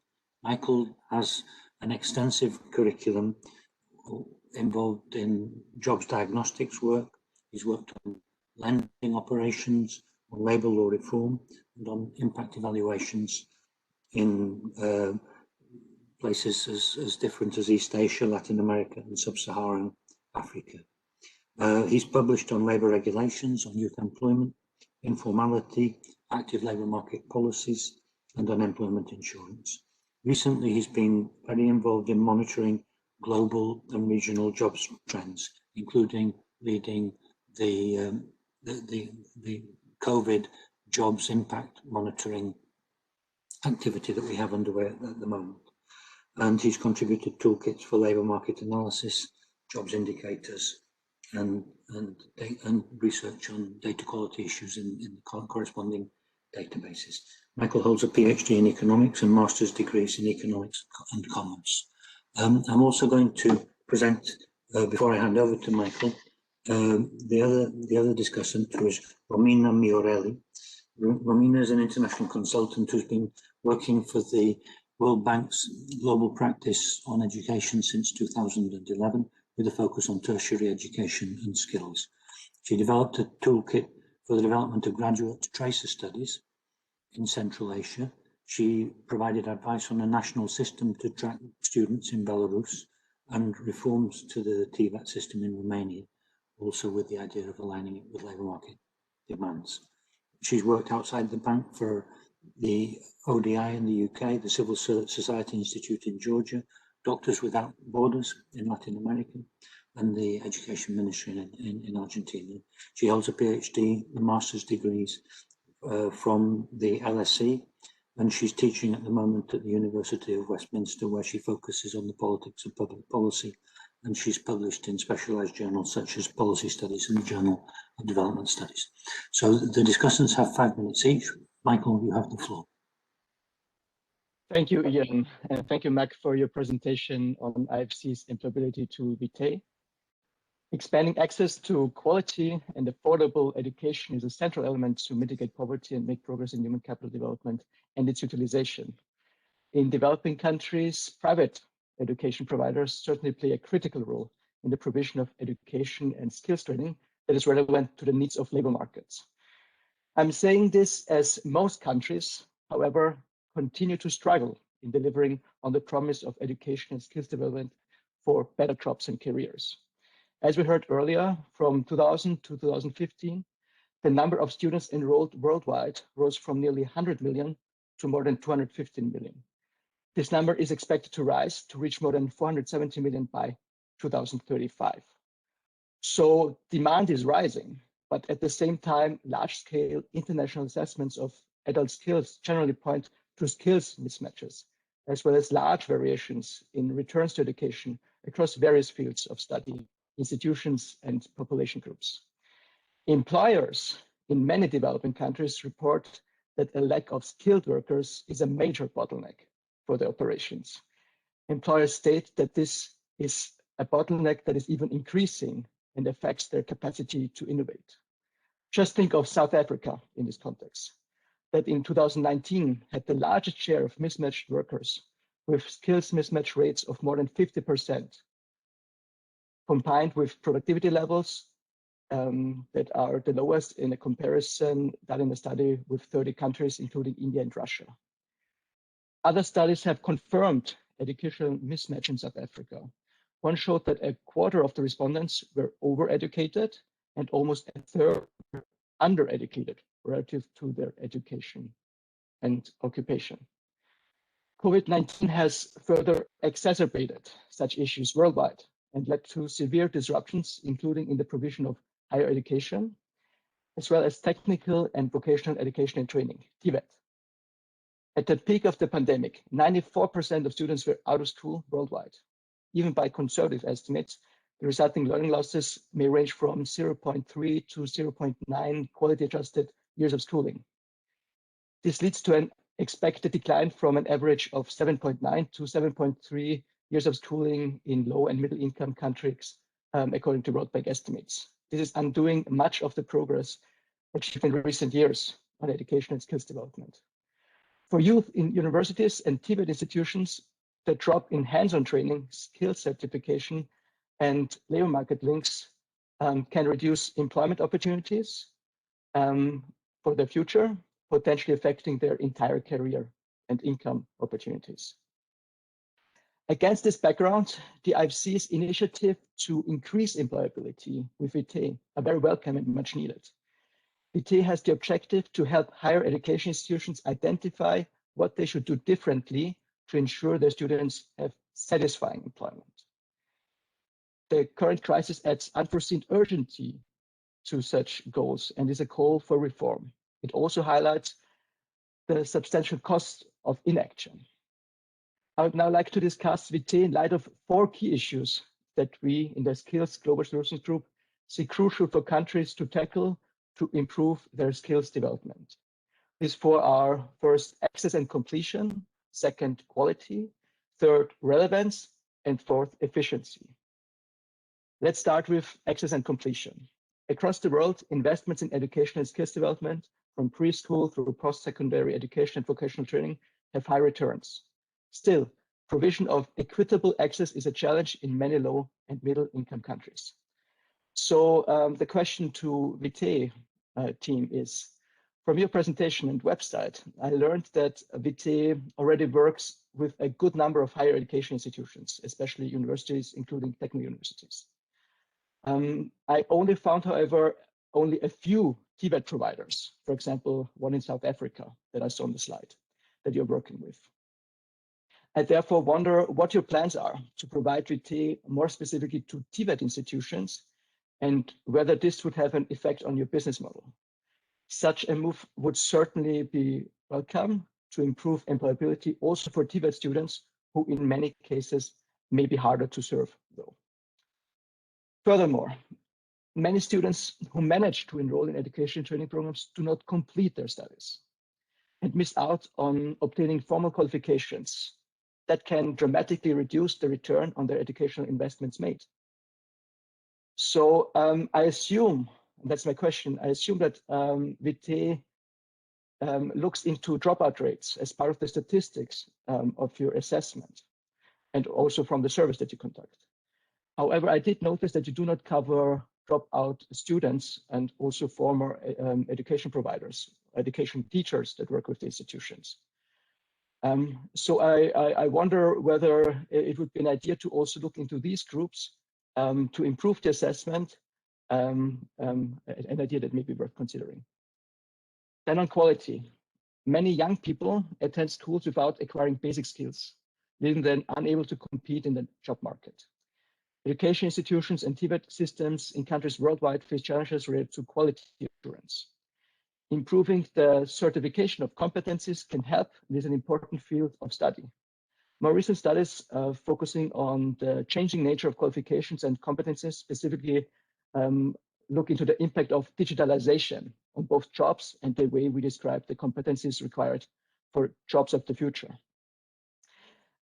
Michael has an extensive curriculum involved in jobs diagnostics work. He's worked on lending operations, on labour law reform, and on impact evaluations in places as different as East Asia, Latin America, and Sub-Saharan Africa. He's published on labour regulations, on youth employment, informality, active labour market policies, and unemployment insurance. Recently, he's been very involved in monitoring global and regional jobs trends, including leading the COVID jobs impact monitoring activity that we have underway at the moment. And he's contributed toolkits for labour market analysis, jobs indicators, and research on data quality issues in the corresponding databases. Michael holds a PhD in economics and master's degrees in economics and commerce. I'm also going to present, before I hand over to Michael, the other discussant, who is Romina Miorelli. Romina is an international consultant who's been working for the World Bank's global practice on education since 2011, with a focus on tertiary education and skills. She developed a toolkit for the development of graduate tracer studies in Central Asia, She provided advice on a national system to track students in Belarus and reforms to the TVET system in Romania, also with the idea of aligning it with labour market demands. She's worked outside the bank for the ODI in the UK, the Civil Society Institute in Georgia, Doctors Without Borders in Latin America, and the Education Ministry in Argentina. She holds a PhD and master's degrees from the LSE, and she's teaching at the moment at the University of Westminster, where she focuses on the politics of public policy, and she's published in specialised journals such as Policy Studies and the Journal of Development Studies. So the discussants have 5 minutes each. Michael, you have the floor. Thank you, Ian, and thank you, Mac, for your presentation on IFC's employability to Vitae. Expanding access to quality and affordable education is a central element to mitigate poverty and make progress in human capital development and its utilization. In developing countries, private education providers certainly play a critical role in the provision of education and skills training that is relevant to the needs of labor markets. I'm saying this as most countries, however, continue to struggle in delivering on the promise of education and skills development for better jobs and careers. As we heard earlier, from 2000 to 2015, the number of students enrolled worldwide rose from nearly 100 million to more than 215 million. This number is expected to rise to reach more than 470 million by 2035. So demand is rising, but at the same time, large-scale international assessments of adult skills generally point to skills mismatches, as well as large variations in returns to education across various fields of study, institutions, and population groups. Employers in many developing countries report that a lack of skilled workers is a major bottleneck for their operations. Employers state that this is a bottleneck that is even increasing and affects their capacity to innovate. Just think of South Africa in this context, that in 2019 had the largest share of mismatched workers with skills mismatch rates of more than 50%, combined with productivity levels that are the lowest in a comparison done in a study with 30 countries, including India and Russia. Other studies have confirmed educational mismatch in South Africa. One showed that a quarter of the respondents were overeducated and almost a third were undereducated relative to their education and occupation. COVID-19 has further exacerbated such issues worldwide and led to severe disruptions, including in the provision of higher education, as well as technical and vocational education and training, TVET. At the peak of the pandemic, 94% of students were out of school worldwide. Even by conservative estimates, the resulting learning losses may range from 0.3 to 0.9 quality-adjusted years of schooling. This leads to an expected decline from an average of 7.9 to 7.3 years of schooling in low and middle income countries, according to World Bank estimates. This is undoing much of the progress achieved in recent years on education and skills development. For youth in universities and TVET institutions, the drop in hands-on training, skill certification, and labor market links can reduce employment opportunities for the future, potentially affecting their entire career and income opportunities. Against this background, the IFC's initiative to increase employability with Vitae are very welcome and much needed. Vitae has the objective to help higher education institutions identify what they should do differently to ensure their students have satisfying employment. The current crisis adds unforeseen urgency to such goals and is a call for reform. It also highlights the substantial cost of inaction. I would now like to discuss Vitae in light of 4 key issues that we in the Skills Global Solutions Group see crucial for countries to tackle to improve their skills development. These 4 are: first, access and completion; second, quality; third, relevance; and fourth, efficiency. Let's start with access and completion. Across the world, investments in education and skills development, from preschool through post-secondary education and vocational training, have high returns. Still, provision of equitable access is a challenge in many low and middle income countries. So the question to Vitae team is, From your presentation and website, I learned that Vitae already works with a good number of higher education institutions, especially universities, including technical universities. I only found, however, only a few TVET providers, for example, one in South Africa that I saw on the slide that you're working with. I therefore wonder what your plans are to provide Vitae more specifically to TVET institutions and whether this would have an effect on your business model. Such a move would certainly be welcome to improve employability also for TVET students who in many cases may be harder to serve though. Furthermore, many students who manage to enroll in education training programs do not complete their studies and miss out on obtaining formal qualifications that can dramatically reduce the return on their educational investments made. So I assume, and that's my question, I assume that Vitae looks into dropout rates as part of the statistics of your assessment and also from the service that you conduct. However, I did notice that you do not cover dropout students and also former education providers, education teachers that work with the institutions. So I wonder whether it would be an idea to also look into these groups to improve the assessment, an idea that may be worth considering. Then on quality, many young people attend schools without acquiring basic skills, leaving them unable to compete in the job market. Education institutions and TVET systems in countries worldwide face challenges related to quality assurance. Improving the certification of competencies can help. It is an important field of study. More recent studies focusing on the changing nature of qualifications and competencies, specifically look into the impact of digitalization on both jobs and the way we describe the competencies required for jobs of the future.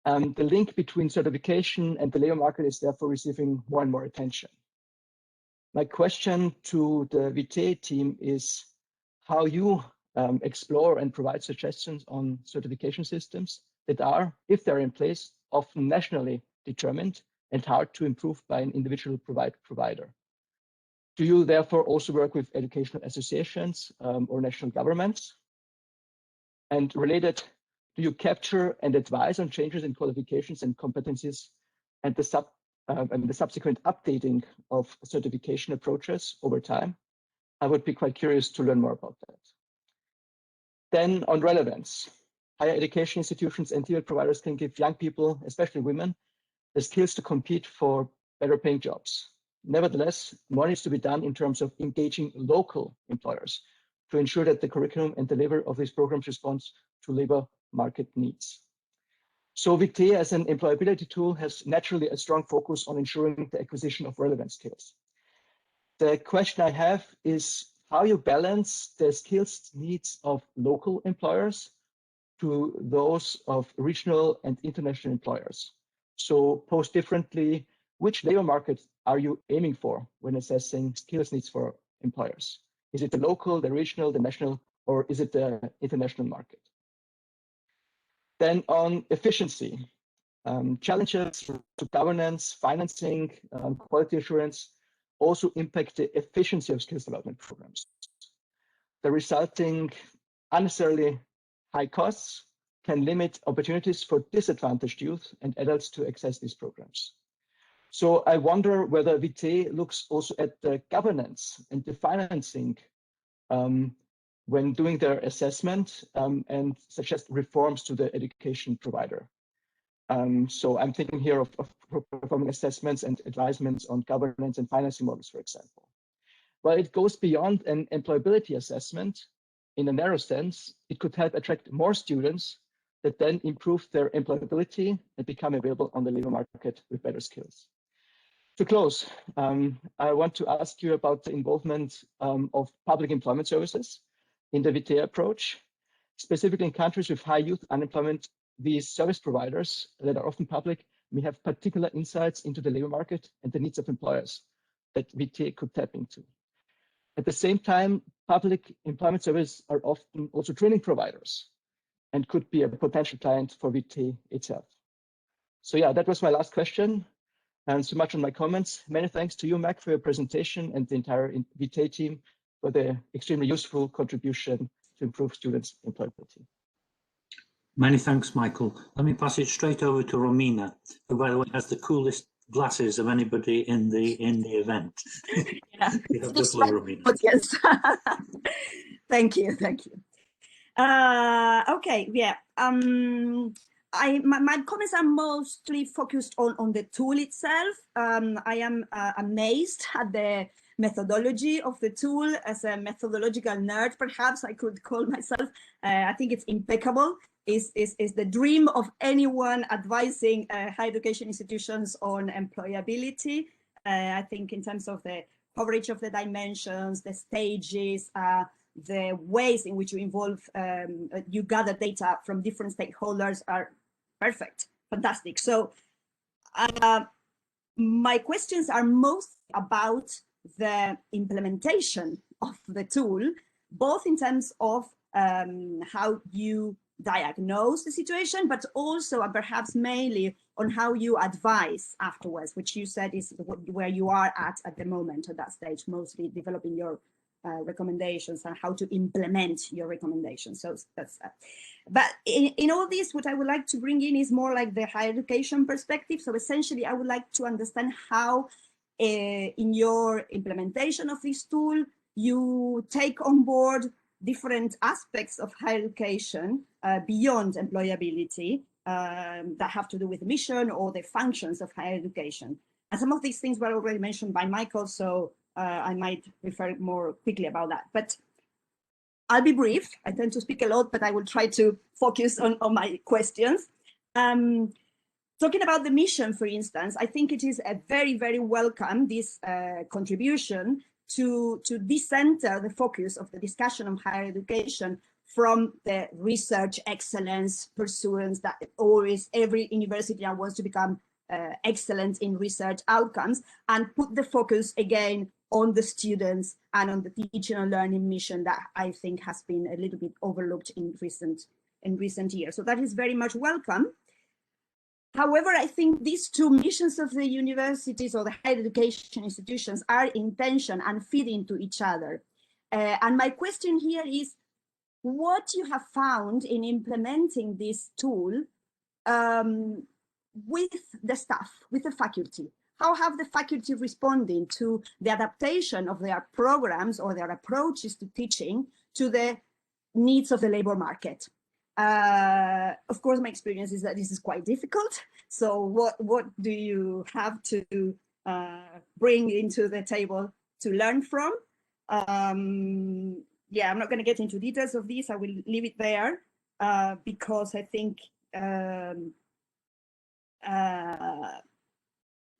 The link between certification and the labor market is therefore receiving more and more attention. My question to the Vitae team is how you explore and provide suggestions on certification systems that are, if they're in place, often nationally determined and hard to improve by an individual provider. Do you therefore also work with educational associations or national governments? And related, do you capture and advise on changes in qualifications and competencies and the subsequent updating of certification approaches over time? I would be quite curious to learn more about that. Then on relevance, higher education institutions and TVET providers can give young people, especially women, the skills to compete for better paying jobs. Nevertheless, more needs to be done in terms of engaging local employers to ensure that the curriculum and delivery of these programs responds to labor market needs. So Vitae as an employability tool has naturally a strong focus on ensuring the acquisition of relevant skills. The question I have is how you balance the skills needs of local employers to those of regional and international employers. So posed differently, which labor market are you aiming for when assessing skills needs for employers? Is it the local, the regional, the national, or is it the international market? Then on efficiency, challenges to governance, financing, quality assurance also impact the efficiency of skills development programs. The resulting unnecessarily high costs can limit opportunities for disadvantaged youth and adults to access these programs. So I wonder whether Vitae looks also at the governance and the financing when doing their assessment and suggest reforms to the education provider. So I'm thinking here of performing assessments and advisements on governance and financing models, for example. While it goes beyond an employability assessment, in a narrow sense, it could help attract more students that then improve their employability and become available on the labor market with better skills. To close, I want to ask you about the involvement of public employment services in the Vitae approach. Specifically in countries with high youth unemployment, these service providers that are often public may have particular insights into the labor market and the needs of employers that Vitae could tap into. At the same time, public employment services are often also training providers and could be a potential client for Vitae itself. So yeah, that was my last question. And so much on my comments. Many thanks to you, Mac, for your presentation and the entire Vitae team for the extremely useful contribution to improve students' employability. Many thanks, Michael. Let me pass it straight over to Romina, who, by the way, has the coolest glasses of anybody in the event. Yeah. You have the floor, Romina. Yes. Thank you. Okay, yeah. My comments are mostly focused on the tool itself. I am amazed at the methodology of the tool. As a methodological nerd, perhaps I could call myself. I think it's impeccable. Is the dream of anyone advising higher education institutions on employability. I think in terms of the coverage of the dimensions, the stages, the ways in which you involve, you gather data from different stakeholders are perfect, fantastic. So my questions are most about the implementation of the tool, both in terms of how you diagnose the situation, but also and perhaps mainly on how you advise afterwards, which you said is where you are at the moment at that stage, mostly developing your recommendations and how to implement your recommendations. So that's but in all this, what I would like to bring in is more like the higher education perspective. So essentially, I would like to understand how in your implementation of this tool, you take on board different aspects of higher education beyond employability that have to do with mission or the functions of higher education. And some of these things were already mentioned by Michael, so I might refer more quickly about that. But I'll be brief. I tend to speak a lot, but I will try to focus on my questions. Talking about the mission, for instance, I think it is a very, very welcome, this contribution to decenter the focus of the discussion on higher education from the research excellence pursuance that always every university now wants to become excellent in research outcomes, and put the focus again on the students and on the teaching and learning mission that I think has been a little bit overlooked in recent years. So that is very much welcome. However, I think these two missions of the universities or the higher education institutions are in tension and feed into each other. And my question here is, what you have found in implementing this tool with the staff, with the faculty? How have the faculty responding to the adaptation of their programs or their approaches to teaching to the needs of the labor market? Of course, my experience is that this is quite difficult. So what do you have to bring into the table to learn from? Yeah, I'm not going to get into details of this. I will leave it there because I think,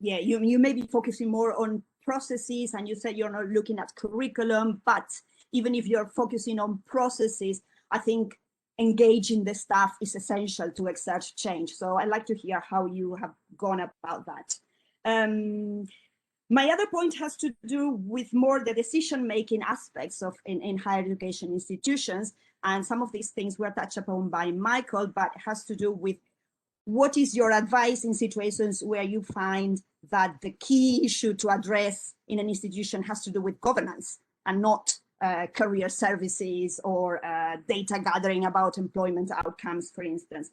yeah, you may be focusing more on processes, and you said you're not looking at curriculum, but even if you're focusing on processes, I think engaging the staff is essential to exert change. So I'd like to hear how you have gone about that. My other point has to do with more the decision-making aspects of in higher education institutions, and some of these things were touched upon by Michael, but it has to do with what is your advice in situations where you find that the key issue to address in an institution has to do with governance and not career services or data gathering about employment outcomes, for instance.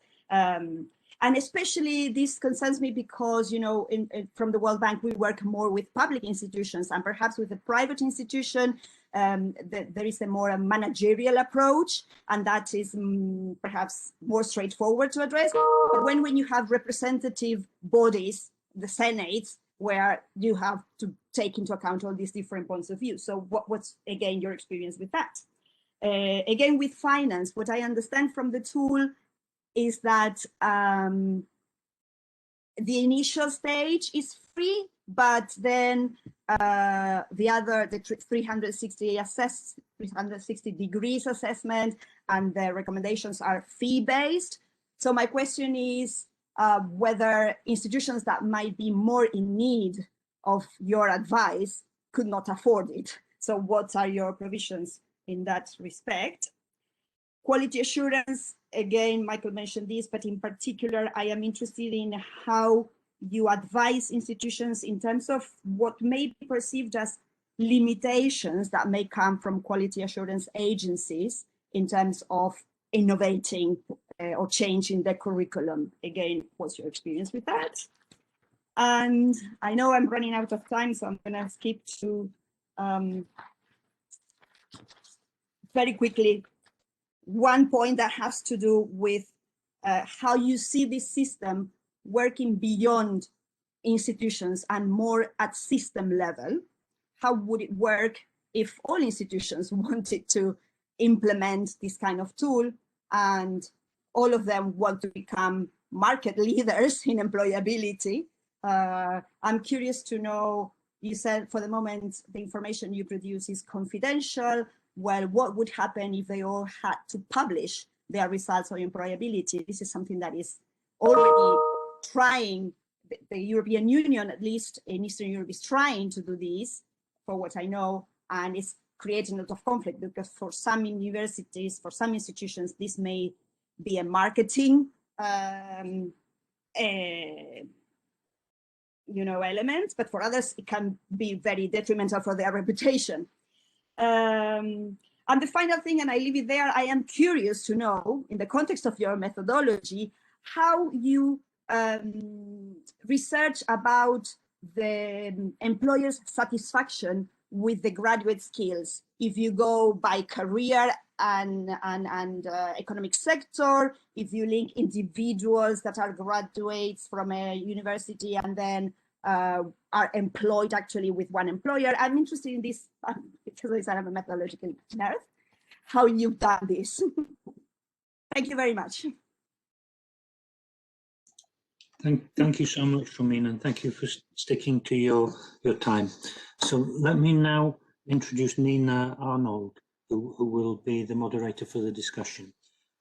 And especially this concerns me because, you know, from the World Bank, we work more with public institutions, and perhaps with a private institution, there is a more managerial approach, and that is perhaps more straightforward to address. But when you have representative bodies, the Senates, where you have to take into account all these different points of view. So what's, again, your experience with that? Again, with finance, what I understand from the tool is that the initial stage is free, but then the 360 degrees assessment and the recommendations are fee-based. So my question is whether institutions that might be more in need of your advice could not afford it. So what are your provisions in that respect? Quality assurance, again, Michael mentioned this, but in particular, I am interested in how you advise institutions in terms of what may be perceived as limitations that may come from quality assurance agencies in terms of innovating or changing the curriculum. Again, what's your experience with that? And I know I'm running out of time, so I'm going to skip to very quickly one point that has to do with how you see this system working beyond institutions and more at system level. How would it work if all institutions wanted to implement this kind of tool and all of them want to become market leaders in employability? I'm curious to know, you said for the moment the information you produce is confidential. Well, what would happen if they all had to publish their results on employability? This is something that is already trying, the European Union, at least in Eastern Europe, is trying to do this, for what I know, and it's creating a lot of conflict because for some universities, for some institutions, this may be a marketing element, but for others, it can be very detrimental for their reputation. And the final thing, and I leave it there, I am curious to know, in the context of your methodology, how you research about the employer's satisfaction with the graduate skills. If you go by career and economic sector, if you link individuals that are graduates from a university and then are employed actually with one employer. I'm interested in this because I'm a methodological nerd, how you've done this. Thank you very much. Thank you so much, Romina, and thank you for sticking to your time. So let me now introduce Nina Arnhold, who will be the moderator for the discussion.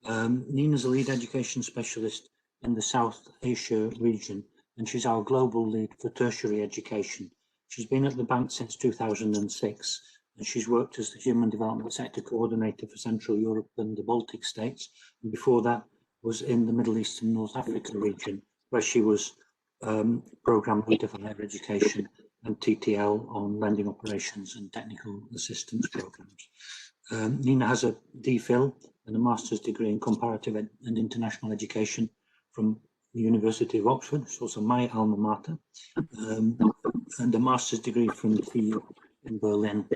Nina's a lead education specialist in the South Asia region, and she's our global lead for tertiary education. She's been at the bank since 2006, and she's worked as the Human Development Sector Coordinator for Central Europe and the Baltic states, and before that was in the Middle East and North Africa region, where she was Programme Leader for Higher Education and TTL on lending operations and technical assistance programs. Nina has a DPhil and a master's degree in comparative and international education from the University of Oxford, it's also my alma mater, and a master's degree from the TU in Berlin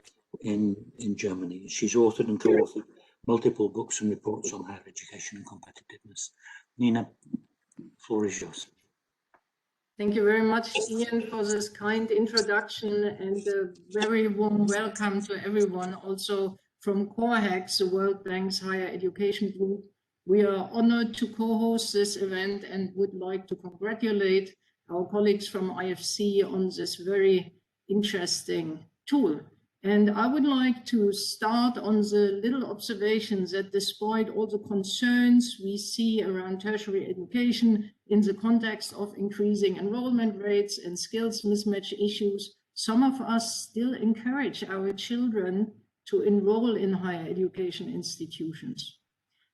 in Germany. She's authored and co-authored multiple books and reports on higher education and competitiveness. Nina, the floor is yours. Thank you very much, Ian, for this kind introduction and a very warm welcome to everyone, also from COREHEX, the World Bank's Higher Education Group. We are honored to co-host this event and would like to congratulate our colleagues from IFC on this very interesting tool. And I would like to start on the little observations that despite all the concerns we see around tertiary education in the context of increasing enrollment rates and skills mismatch issues, some of us still encourage our children to enroll in higher education institutions.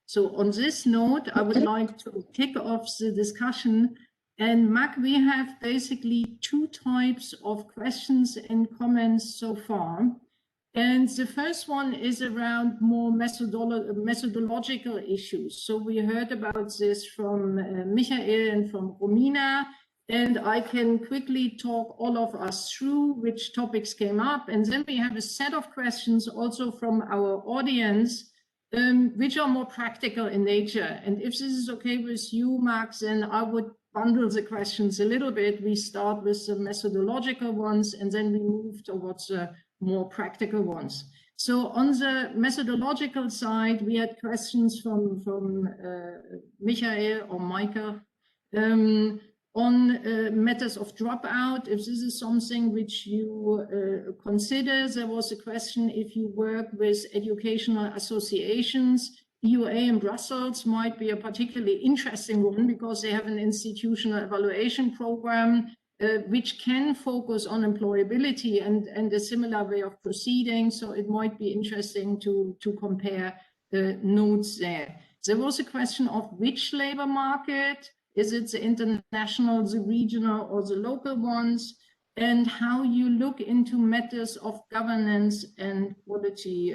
So on this note, I would like to kick off the discussion. And Mac, we have basically two types of questions and comments so far. And the first one is around more methodological issues. So we heard about this from Michael and from Romina, and I can quickly talk all of us through which topics came up. And then we have a set of questions also from our audience, which are more practical in nature. And if this is okay with you, Max, then I would bundle the questions a little bit. We start with the methodological ones, and then we move towards the more practical ones. So on the methodological side, we had questions from Michael or Michael on matters of dropout, if this is something which you consider. There was a question if you work with educational associations. EUA in Brussels might be a particularly interesting one because they have an institutional evaluation program which can focus on employability and a similar way of proceeding. So it might be interesting to compare notes there. There was a question of which labor market. Is it the international, the regional, or the local ones? and how you look into matters of governance and quality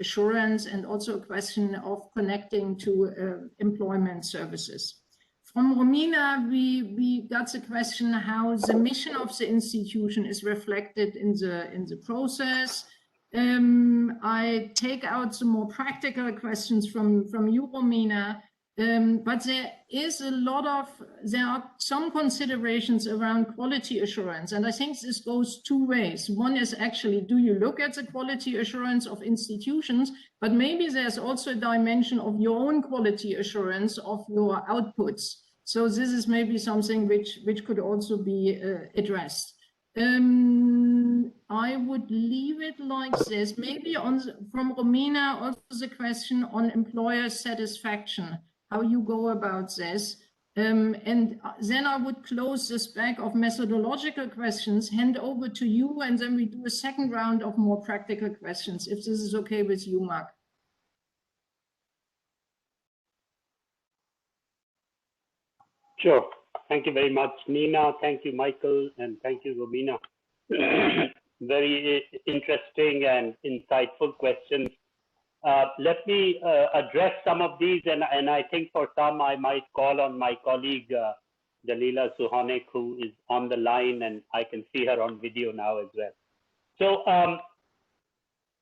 assurance, and also a question of connecting to employment services. From Romina, we got the question how the mission of the institution is reflected in the process. I take out some more practical questions from you, Romina, but there are some considerations around quality assurance, and I think this goes two ways. One is actually, do you look at the quality assurance of institutions, but maybe there's also a dimension of your own quality assurance of your outputs. So this is maybe something which could also be addressed. I would leave it like this. Maybe from Romina, also the question on employer satisfaction, how you go about this. And then I would close this bag of methodological questions, hand over to you, and then we do a second round of more practical questions, if this is okay with you, Mark. Sure. Thank you very much, Nina. Thank you, Michael, and thank you, Romina. Very interesting and insightful questions. Let me address some of these, and I think for some I might call on my colleague Dalila Suhanek, who is on the line, and I can see her on video now as well. So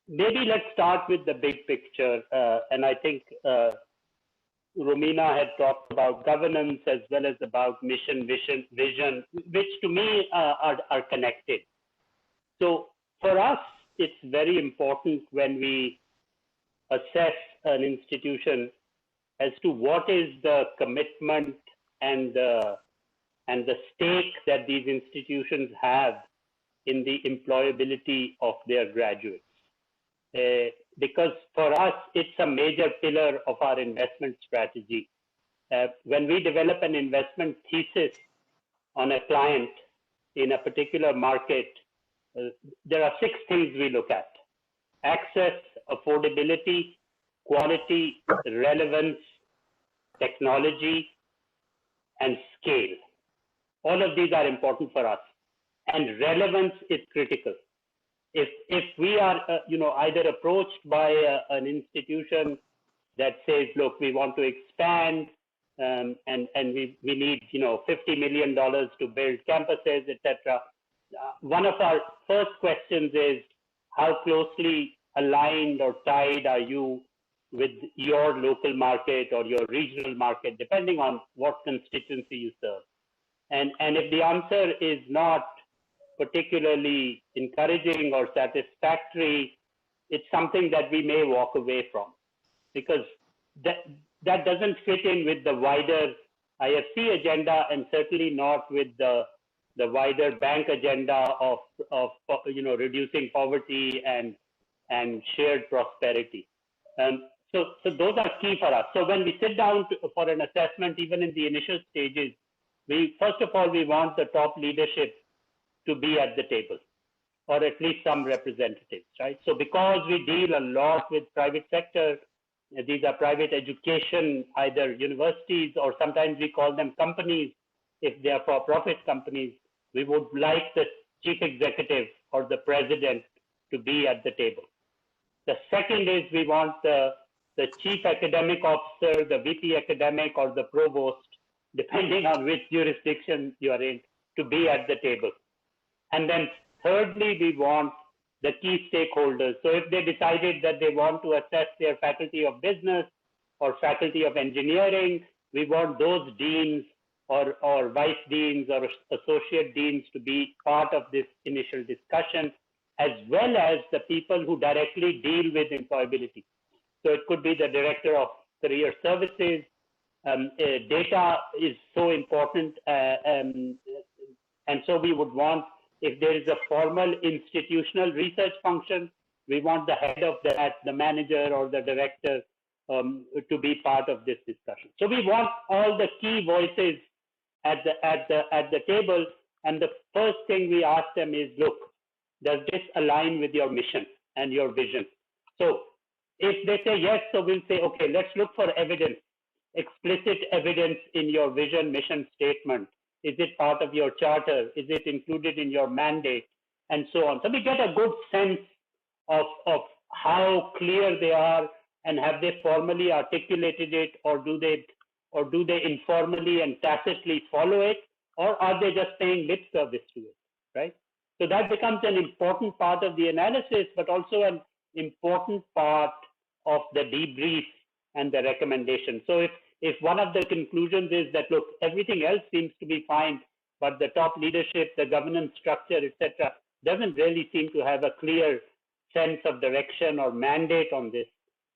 maybe let's start with the big picture, and I think Romina had talked about governance as well as about mission, vision, which to me are connected. So for us, it's very important when we assess an institution as to what is the commitment and the stake that these institutions have in the employability of their graduates. Because for us, it's a major pillar of our investment strategy. When we develop an investment thesis on a client in a particular market, there are 6 things we look at: access, affordability, quality, relevance, technology, and scale. All of these are important for us, and relevance is critical. If we are either approached by an institution that says, look, we want to expand and we need $50 million to build campuses, etc. One of our first questions is, how closely aligned or tied are you with your local market or your regional market, depending on what constituency you serve? And if the answer is not particularly encouraging or satisfactory, it's something that we may walk away from, because that doesn't fit in with the wider IFC agenda, and certainly not with the wider bank agenda of reducing poverty and shared prosperity. So those are key for us. So when we sit down for an assessment, even in the initial stages, first of all, we want the top leadership to be at the table, or at least some representatives, right? So because we deal a lot with private sector, these are private education, either universities, or sometimes we call them companies if they are for-profit companies, we would like the chief executive or the president to be at the table. The second is we want the chief academic officer, the VP academic, or the provost, depending on which jurisdiction you are in, to be at the table. And then thirdly, we want the key stakeholders. So if they decided that they want to assess their faculty of business or faculty of engineering, we want those deans or vice deans or associate deans to be part of this initial discussion, as well as the people who directly deal with employability. So it could be the director of career services. Data is so important, and so we would want, if there is a formal institutional research function, we want the head of that, the manager or the director, to be part of this discussion. So we want all the key voices at the table, and the first thing we ask them is, look, does this align with your mission and your vision? So if they say yes, so we'll say, okay, let's look for evidence, explicit evidence in your vision mission statement Is it part of your charter? Is it included in your mandate? And so on. So we get a good sense of how clear they are, and have they formally articulated it, or do they informally and tacitly follow it, or are they just paying lip service to it, right? So that becomes an important part of the analysis, but also an important part of the debrief and the recommendation. So if one of the conclusions is that, look, everything else seems to be fine, but the top leadership, the governance structure, etc., doesn't really seem to have a clear sense of direction or mandate on this,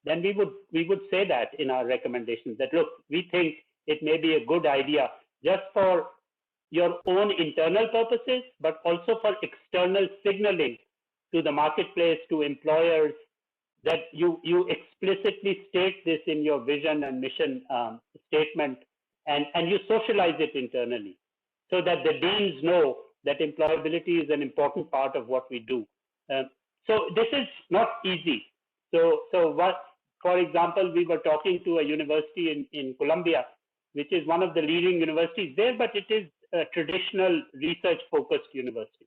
then we would say that in our recommendations, that look, we think it may be a good idea just for your own internal purposes, but also for external signaling to the marketplace, to employers, that you explicitly state this in your vision and mission statement, and you socialize it internally, so that the deans know that employability is an important part of what we do. So this is not easy. So what, for example, we were talking to a university in Colombia, which is one of the leading universities there, but it is a traditional research-focused university.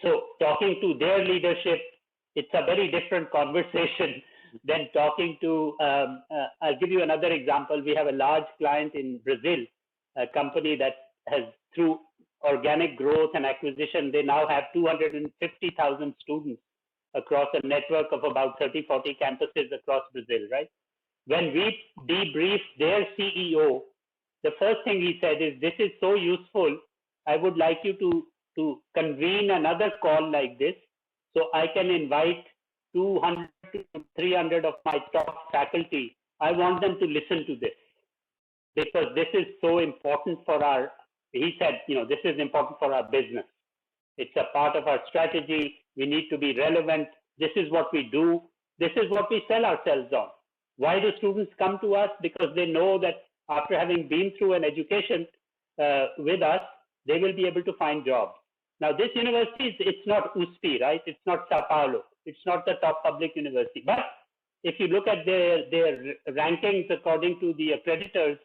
So talking to their leadership, it's a very different conversation than talking to, I'll give you another example. We have a large client in Brazil, a company that has, through organic growth and acquisition, they now have 250,000 students across a network of about 30, 40 campuses across Brazil, right? When we debriefed their CEO, the first thing he said is, this is so useful, I would like you to convene another call like this, so I can invite 200 to 300 of my top faculty. I want them to listen to this, because this is so important for our, he said, this is important for our business. It's a part of our strategy. We need to be relevant. This is what we do. This is what we sell ourselves on. Why do students come to us? Because they know that after having been through an education with us, they will be able to find jobs. Now, this university, it's not USP, right? It's not Sao Paulo. It's not the top public university. But if you look at their rankings according to the accreditors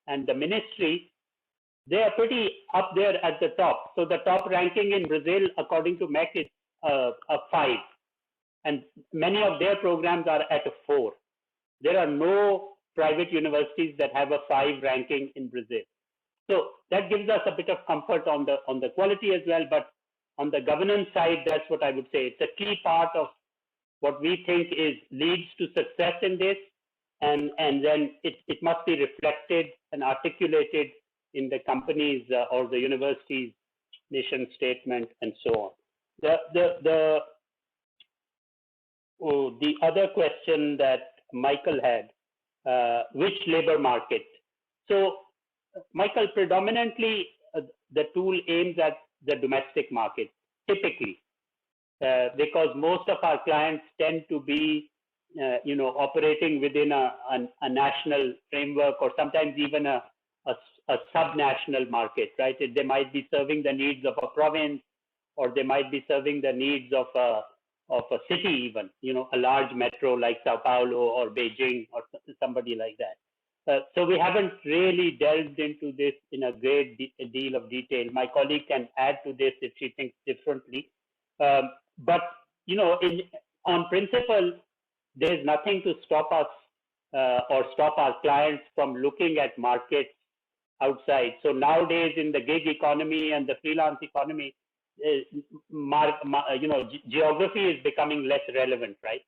and the ministry, they are pretty up there at the top. So the top ranking in Brazil, according to MEC, is a 5. And many of their programs are at a 4. There are no private universities that have a 5 ranking in Brazil. So that gives us a bit of comfort on the quality as well. But on the governance side, that's what I would say. It's a key part of what we think leads to success in this. And then it must be reflected and articulated in the company's or the university's mission statement and so on. The other question that Michael had, which labor market? So Michael, predominantly the tool aims at the domestic market, typically, because most of our clients tend to be operating within a national framework, or sometimes even a sub-national market, right? They might be serving the needs of a province, or they might be serving the needs of a city even, a large metro like Sao Paulo or Beijing or somebody like that. So we haven't really delved into this in a great deal of detail. My colleague can add to this if she thinks differently. But, on principle, there's nothing to stop us or stop our clients from looking at markets outside. So nowadays in the gig economy and the freelance economy, geography is becoming less relevant, right?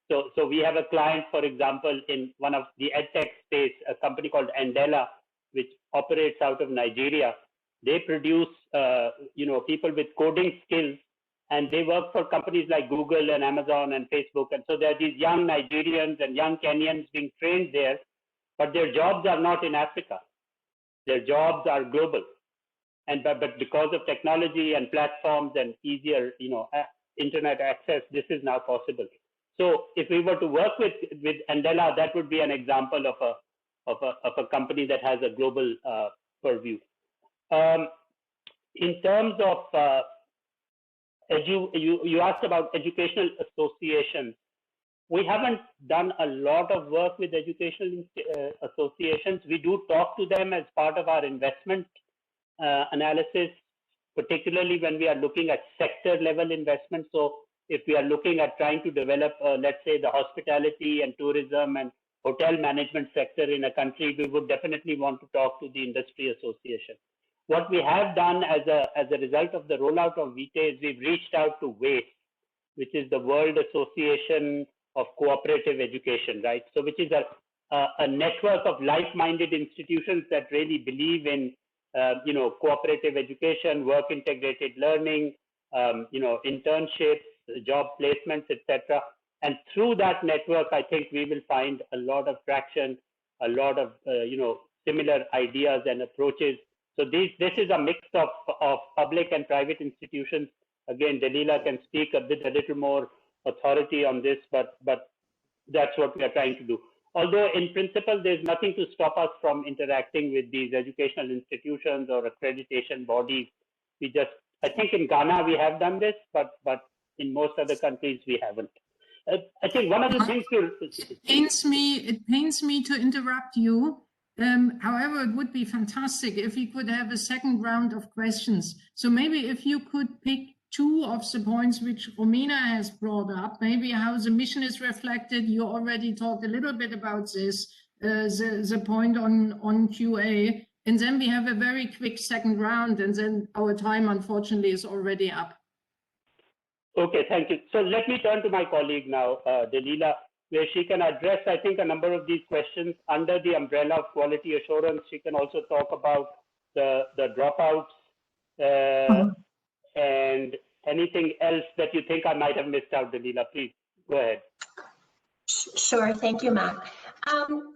So we have a client, for example, in one of the edtech space, a company called Andela, which operates out of Nigeria. They produce, people with coding skills, and they work for companies like Google and Amazon and Facebook. And so there are these young Nigerians and young Kenyans being trained there, but their jobs are not in Africa. Their jobs are global. But because of technology and platforms and easier, internet access, this is now possible. So if we were to work with Andela, that would be an example of a company that has a global purview. In terms of you asked about educational associations. We haven't done a lot of work with educational associations. We do talk to them as part of our investment analysis, particularly when we are looking at sector level investment. So if we are looking at trying to develop, let's say, the hospitality and tourism and hotel management sector in a country, we would definitely want to talk to the industry association. What we have done as a result of the rollout of Vitae is we've reached out to WASTE, which is the World Association of Cooperative Education, right? So which is a network of like-minded institutions that really believe in cooperative education, work integrated learning, internships, job placements, etc. And through that network, I think we will find a lot of traction, a lot of similar ideas and approaches. So this is a mix of public and private institutions. Again, Dalila can speak a little more authority on this, but that's what we are trying to do. Although in principle, there's nothing to stop us from interacting with these educational institutions or accreditation bodies. I think in Ghana we have done this, but in most other countries we haven't. I think one of the things it pains me to interrupt you. However, it would be fantastic if we could have a second round of questions. So maybe if you could pick two of the points which Romina has brought up, maybe how the mission is reflected. You already talked a little bit about this, the point on QA, and then we have a very quick second round, and then our time, unfortunately, is already up. Okay, thank you. So let me turn to my colleague now, Dalila, where she can address, I think, a number of these questions under the umbrella of quality assurance. She can also talk about the dropouts and anything else that you think I might have missed out, Dalila. Please go ahead. Sure, thank you, Matt.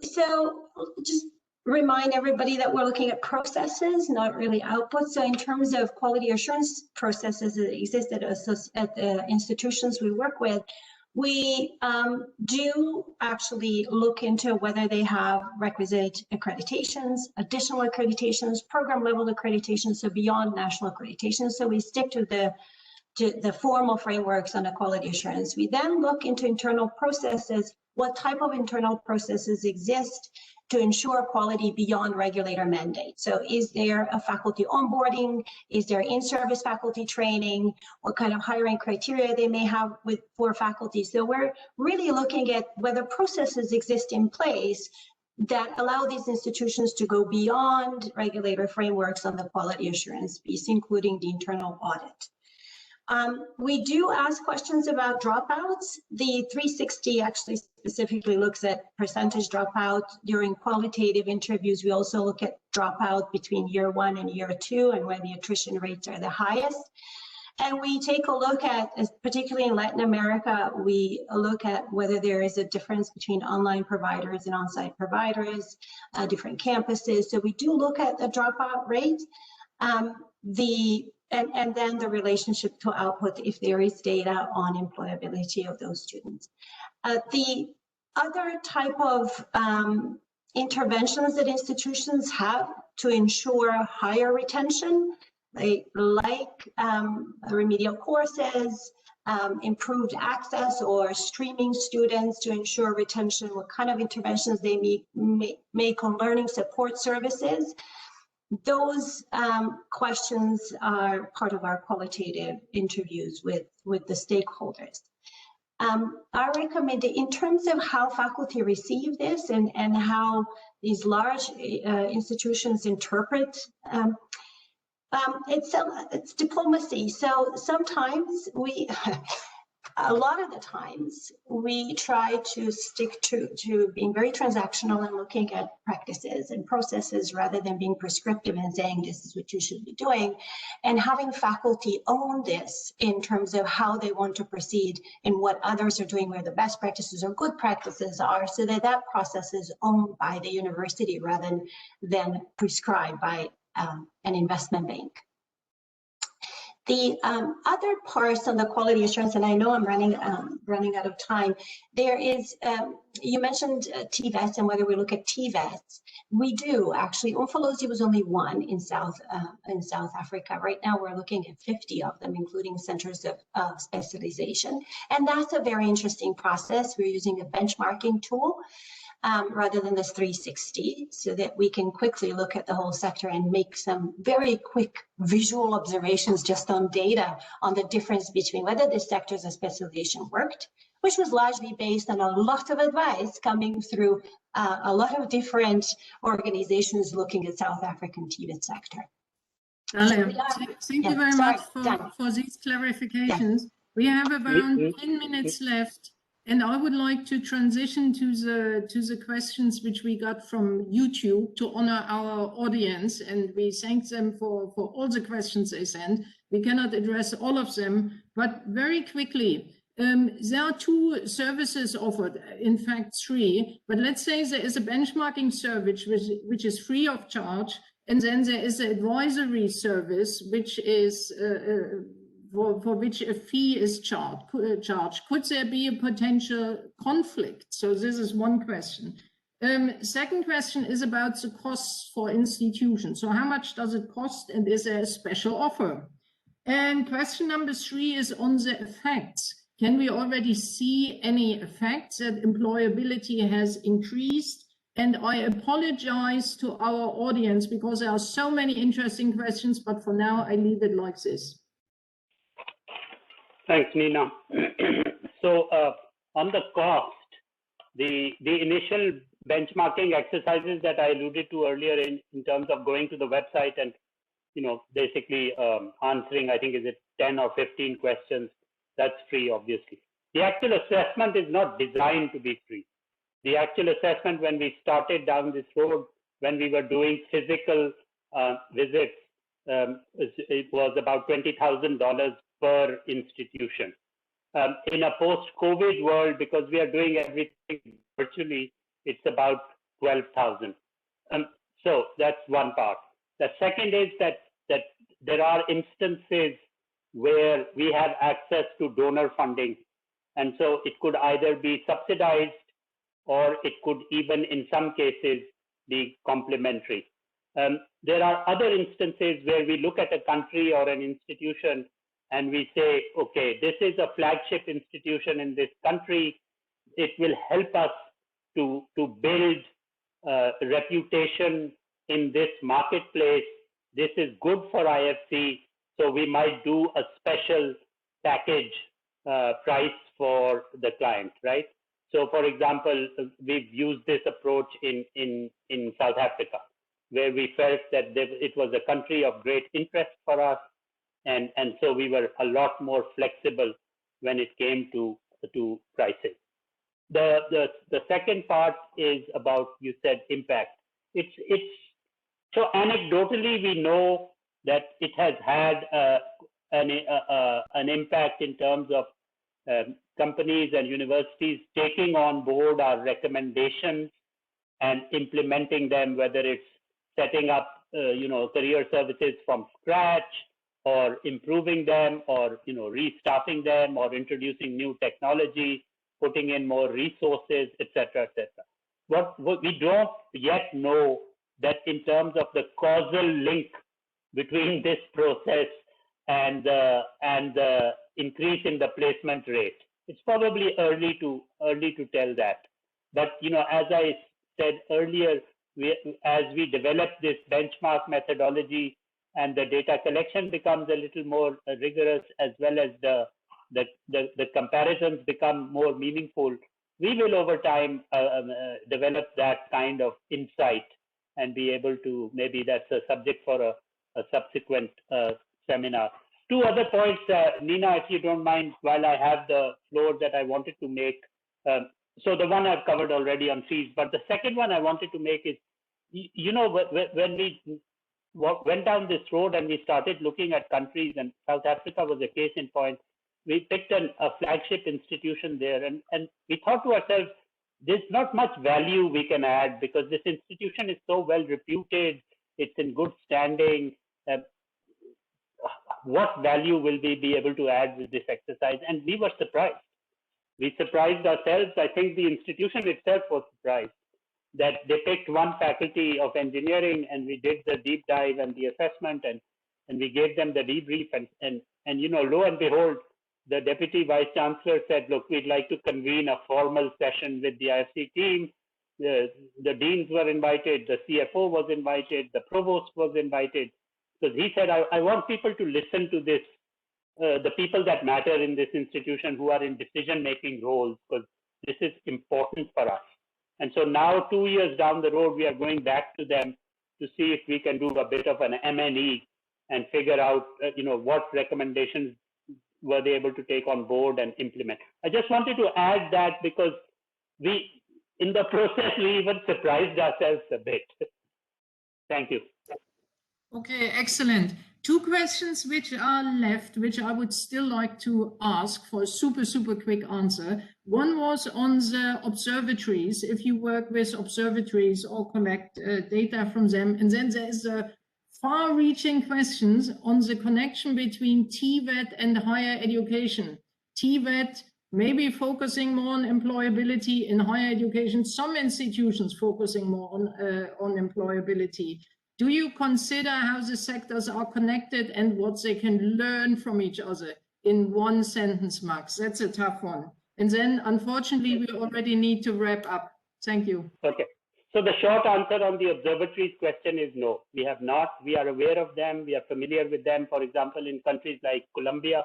So just remind everybody that we're looking at processes, not really outputs. So in terms of quality assurance processes that exist at the institutions we work with, we do actually look into whether they have requisite accreditations, additional accreditations, program level accreditations, so beyond national accreditations. So we stick to the formal frameworks on the quality assurance. We then look into internal processes, what type of internal processes exist to ensure quality beyond regulator mandate. So is there a faculty onboarding? Is there in-service faculty training? What kind of hiring criteria they may have for faculty? So we're really looking at whether processes exist in place that allow these institutions to go beyond regulator frameworks on the quality assurance piece, including the internal audit. We do ask questions about dropouts. The 360 actually specifically looks at percentage dropout during qualitative interviews. We also look at dropout between year 1 and year 2 and where the attrition rates are the highest. And we take a look at, particularly in Latin America, we look at whether there is a difference between online providers and on-site providers, different campuses. So we do look at the dropout rate. And then the relationship to output if there is data on employability of those students. The other type of interventions that institutions have to ensure higher retention, like remedial courses, improved access or streaming students to ensure retention, what kind of interventions they make on learning support services. Those questions are part of our qualitative interviews with the stakeholders. I recommend it in terms of how faculty receive this and how these large institutions interpret. It's diplomacy. So sometimes a lot of the times we try to stick to being very transactional and looking at practices and processes rather than being prescriptive and saying this is what you should be doing, and having faculty own this in terms of how they want to proceed and what others are doing, where the best practices or good practices are, so that process is owned by the university rather than prescribed by an investment bank. The other parts on the quality assurance, and I know I'm running out of time, there is, you mentioned TVETs and whether we look at TVETs. We do, actually. Umfolozi was only one in South Africa. Right now we're looking at 50 of them, including centers of specialization. And that's a very interesting process. We're using a benchmarking tool. rather than this 360, so that we can quickly look at the whole sector and make some very quick visual observations just on data on the difference between whether the sectors of specialization worked, which was largely based on a lot of advice coming through a lot of different organizations looking at South African TVET sector. Thank you very much for these clarifications. We have around 10 minutes left, and I would like to transition to the questions which we got from YouTube to honor our audience, and we thank them for all the questions they sent. We cannot address all of them, but very quickly, there are 2 services offered, in fact 3, but let's say there is a benchmarking service which is free of charge, and then there is an advisory service which is for which a fee is charged. Could there be a potential conflict? So this is one question. Second question is about the costs for institutions. So how much does it cost, and is there a special offer? And question number 3 is on the effects. Can we already see any effects that employability has increased? And I apologize to our audience because there are so many interesting questions, but for now I leave it like this. Thanks, Nina. So on the cost, the initial benchmarking exercises that I alluded to earlier in terms of going to the website and basically answering, I think, is it 10 or 15 questions, that's free, obviously. The actual assessment is not designed to be free. The actual assessment, when we started down this road, when we were doing physical visits, it was about $20,000 per institution. In a post-COVID world, because we are doing everything virtually, it's about 12,000. So that's one part. The second is that there are instances where we have access to donor funding. And so it could either be subsidized or it could even, in some cases, be complementary. There are other instances where we look at a country or an institution and we say, okay, this is a flagship institution in this country. It will help us to build reputation in this marketplace. This is good for IFC, so we might do a special package price for the client, right? So, for example, we've used this approach in South Africa, where we felt that it was a country of great interest for us, and so we were a lot more flexible when it came to pricing. The second part is about, you said, impact. So anecdotally we know that it has had an impact in terms of companies and universities taking on board our recommendations and implementing them, whether it's setting up career services from scratch, or improving them, or restaffing them, or introducing new technology, putting in more resources, etc., etc. What we don't yet know that in terms of the causal link between this process and the increase in the placement rate. It's probably early to tell that. But as I said earlier, as we develop this benchmark methodology and the data collection becomes a little more rigorous, as well as the comparisons become more meaningful, we will over time develop that kind of insight and be able to, maybe that's a subject for a subsequent seminar. Two other points, Nina, if you don't mind, while I have the floor, that I wanted to make. So the one I've covered already on fees, but the second one I wanted to make is, when we went down this road and we started looking at countries, and South Africa was a case in point, we picked a flagship institution there, and we thought to ourselves, there's not much value we can add because this institution is so well reputed, it's in good standing. What value will we be able to add with this exercise? And we were surprised. We surprised ourselves. I think the institution itself was surprised that they picked one faculty of engineering, and we did the deep dive and the assessment, and we gave them the debrief, and lo and behold, the deputy vice chancellor said, look, we'd like to convene a formal session with the IFC team The deans were invited, the CFO was invited, the provost was invited, because he said, I want people to listen to this, the people that matter in this institution who are in decision-making roles, because this is important for us. And so now, 2 years down the road, we are going back to them to see if we can do a bit of an M&E and figure out, what recommendations were they able to take on board and implement. I just wanted to add that because in the process, we even surprised ourselves a bit. Thank you. Okay, excellent. 2 questions which are left, which I would still like to ask for a super, super quick answer. One was on the observatories, if you work with observatories or collect data from them. And then there's a far-reaching questions on the connection between TVET and higher education. TVET maybe focusing more on employability in higher education, some institutions focusing more on employability. Do you consider how the sectors are connected and what they can learn from each other in one sentence, Max? That's a tough one. And then, unfortunately, we already need to wrap up. Thank you. Okay. So the short answer on the observatories question is no. We have not. We are aware of them. We are familiar with them, for example, in countries like Colombia,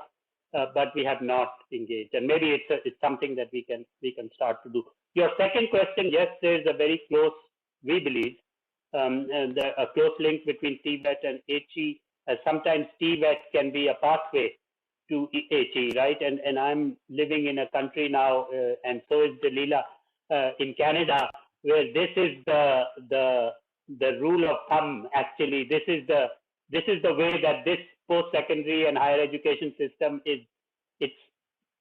but we have not engaged. And maybe it's something that we can start to do. Your second question, yes, there's a very close, we believe, a close link between TVET and HE. Sometimes TVET can be a pathway to HE, right? And I'm living in a country now, and so is Dalila in Canada, where this is the rule of thumb. Actually, this is the way that this post-secondary and higher education system it's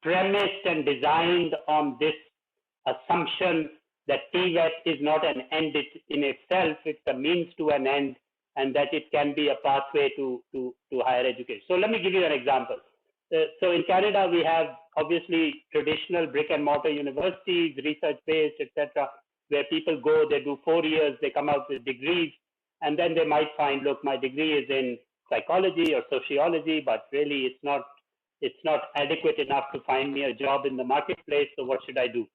premised and designed on this assumption that TVET is not an end in itself, it's a means to an end, and that it can be a pathway to higher education. So let me give you an example. So in Canada, we have obviously traditional brick and mortar universities, research-based, etc., where people go, they do 4 years, they come out with degrees, and then they might find, look, my degree is in psychology or sociology, but really it's not adequate enough to find me a job in the marketplace, so what should I do?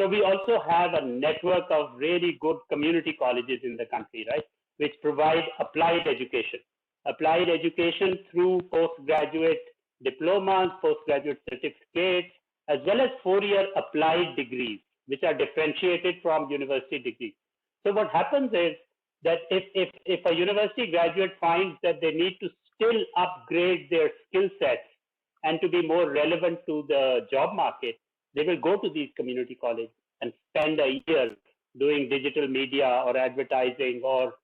So we also have a network of really good community colleges in the country, right, which provide applied education through postgraduate diplomas, postgraduate certificates, as well as 4-year applied degrees, which are differentiated from university degrees. So what happens is that if a university graduate finds that they need to still upgrade their skill sets and to be more relevant to the job market, they will go to these community colleges and spend a year doing digital media or advertising or,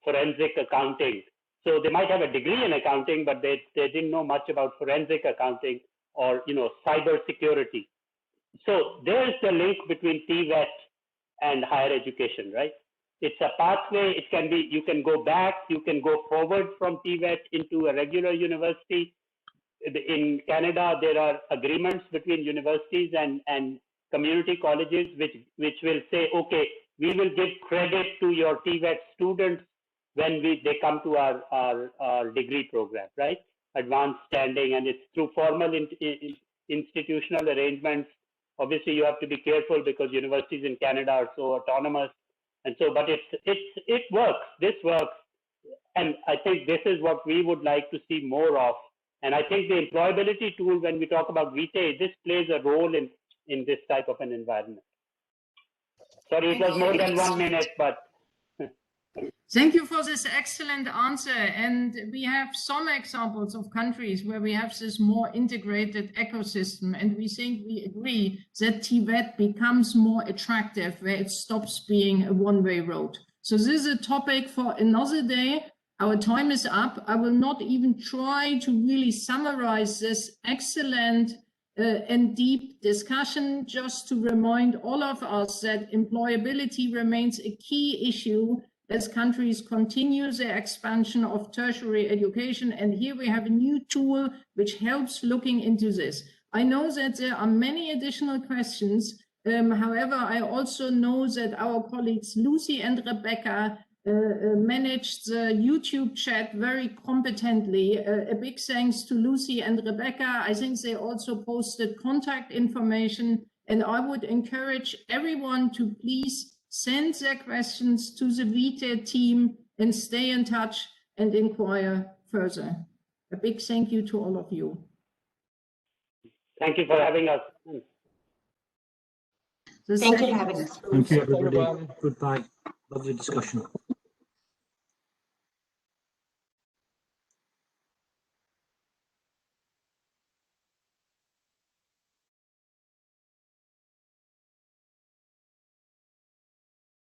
forensic accounting. So they might have a degree in accounting, but they didn't know much about forensic accounting or, cyber security. So there's the link between TVET and higher education, right? It's a pathway. It can be, you can go back, you can go forward from TVET into a regular university. In Canada, there are agreements between universities and community colleges, which will say, okay, we will give credit to your TVET students when they come to our degree program, right? Advanced standing, and it's through formal institutional arrangements. Obviously, you have to be careful because universities in Canada are so autonomous, and so. But it works. This works, and I think this is what we would like to see more of. And I think the employability tool, when we talk about Vitae, this plays a role in this type of an environment. Sorry, it was more than 1 minute, but. Thank you for this excellent answer. And we have some examples of countries where we have this more integrated ecosystem, and we agree that TVET becomes more attractive, where it stops being a one-way road. So this is a topic for another day. Our time is up. I will not even try to really summarize this excellent and deep discussion, just to remind all of us that employability remains a key issue as countries continue their expansion of tertiary education. And here we have a new tool which helps looking into this. I know that there are many additional questions. However, I also know that our colleagues Lucy and Rebecca managed the YouTube chat very competently. A big thanks to Lucy and Rebecca. I think they also posted contact information, and I would encourage everyone to please send their questions to the Vitae team and stay in touch and inquire further. A big thank you to all of you. Thank you for having us. Thank you for having us. Thank you, everybody. Goodbye. Lovely discussion.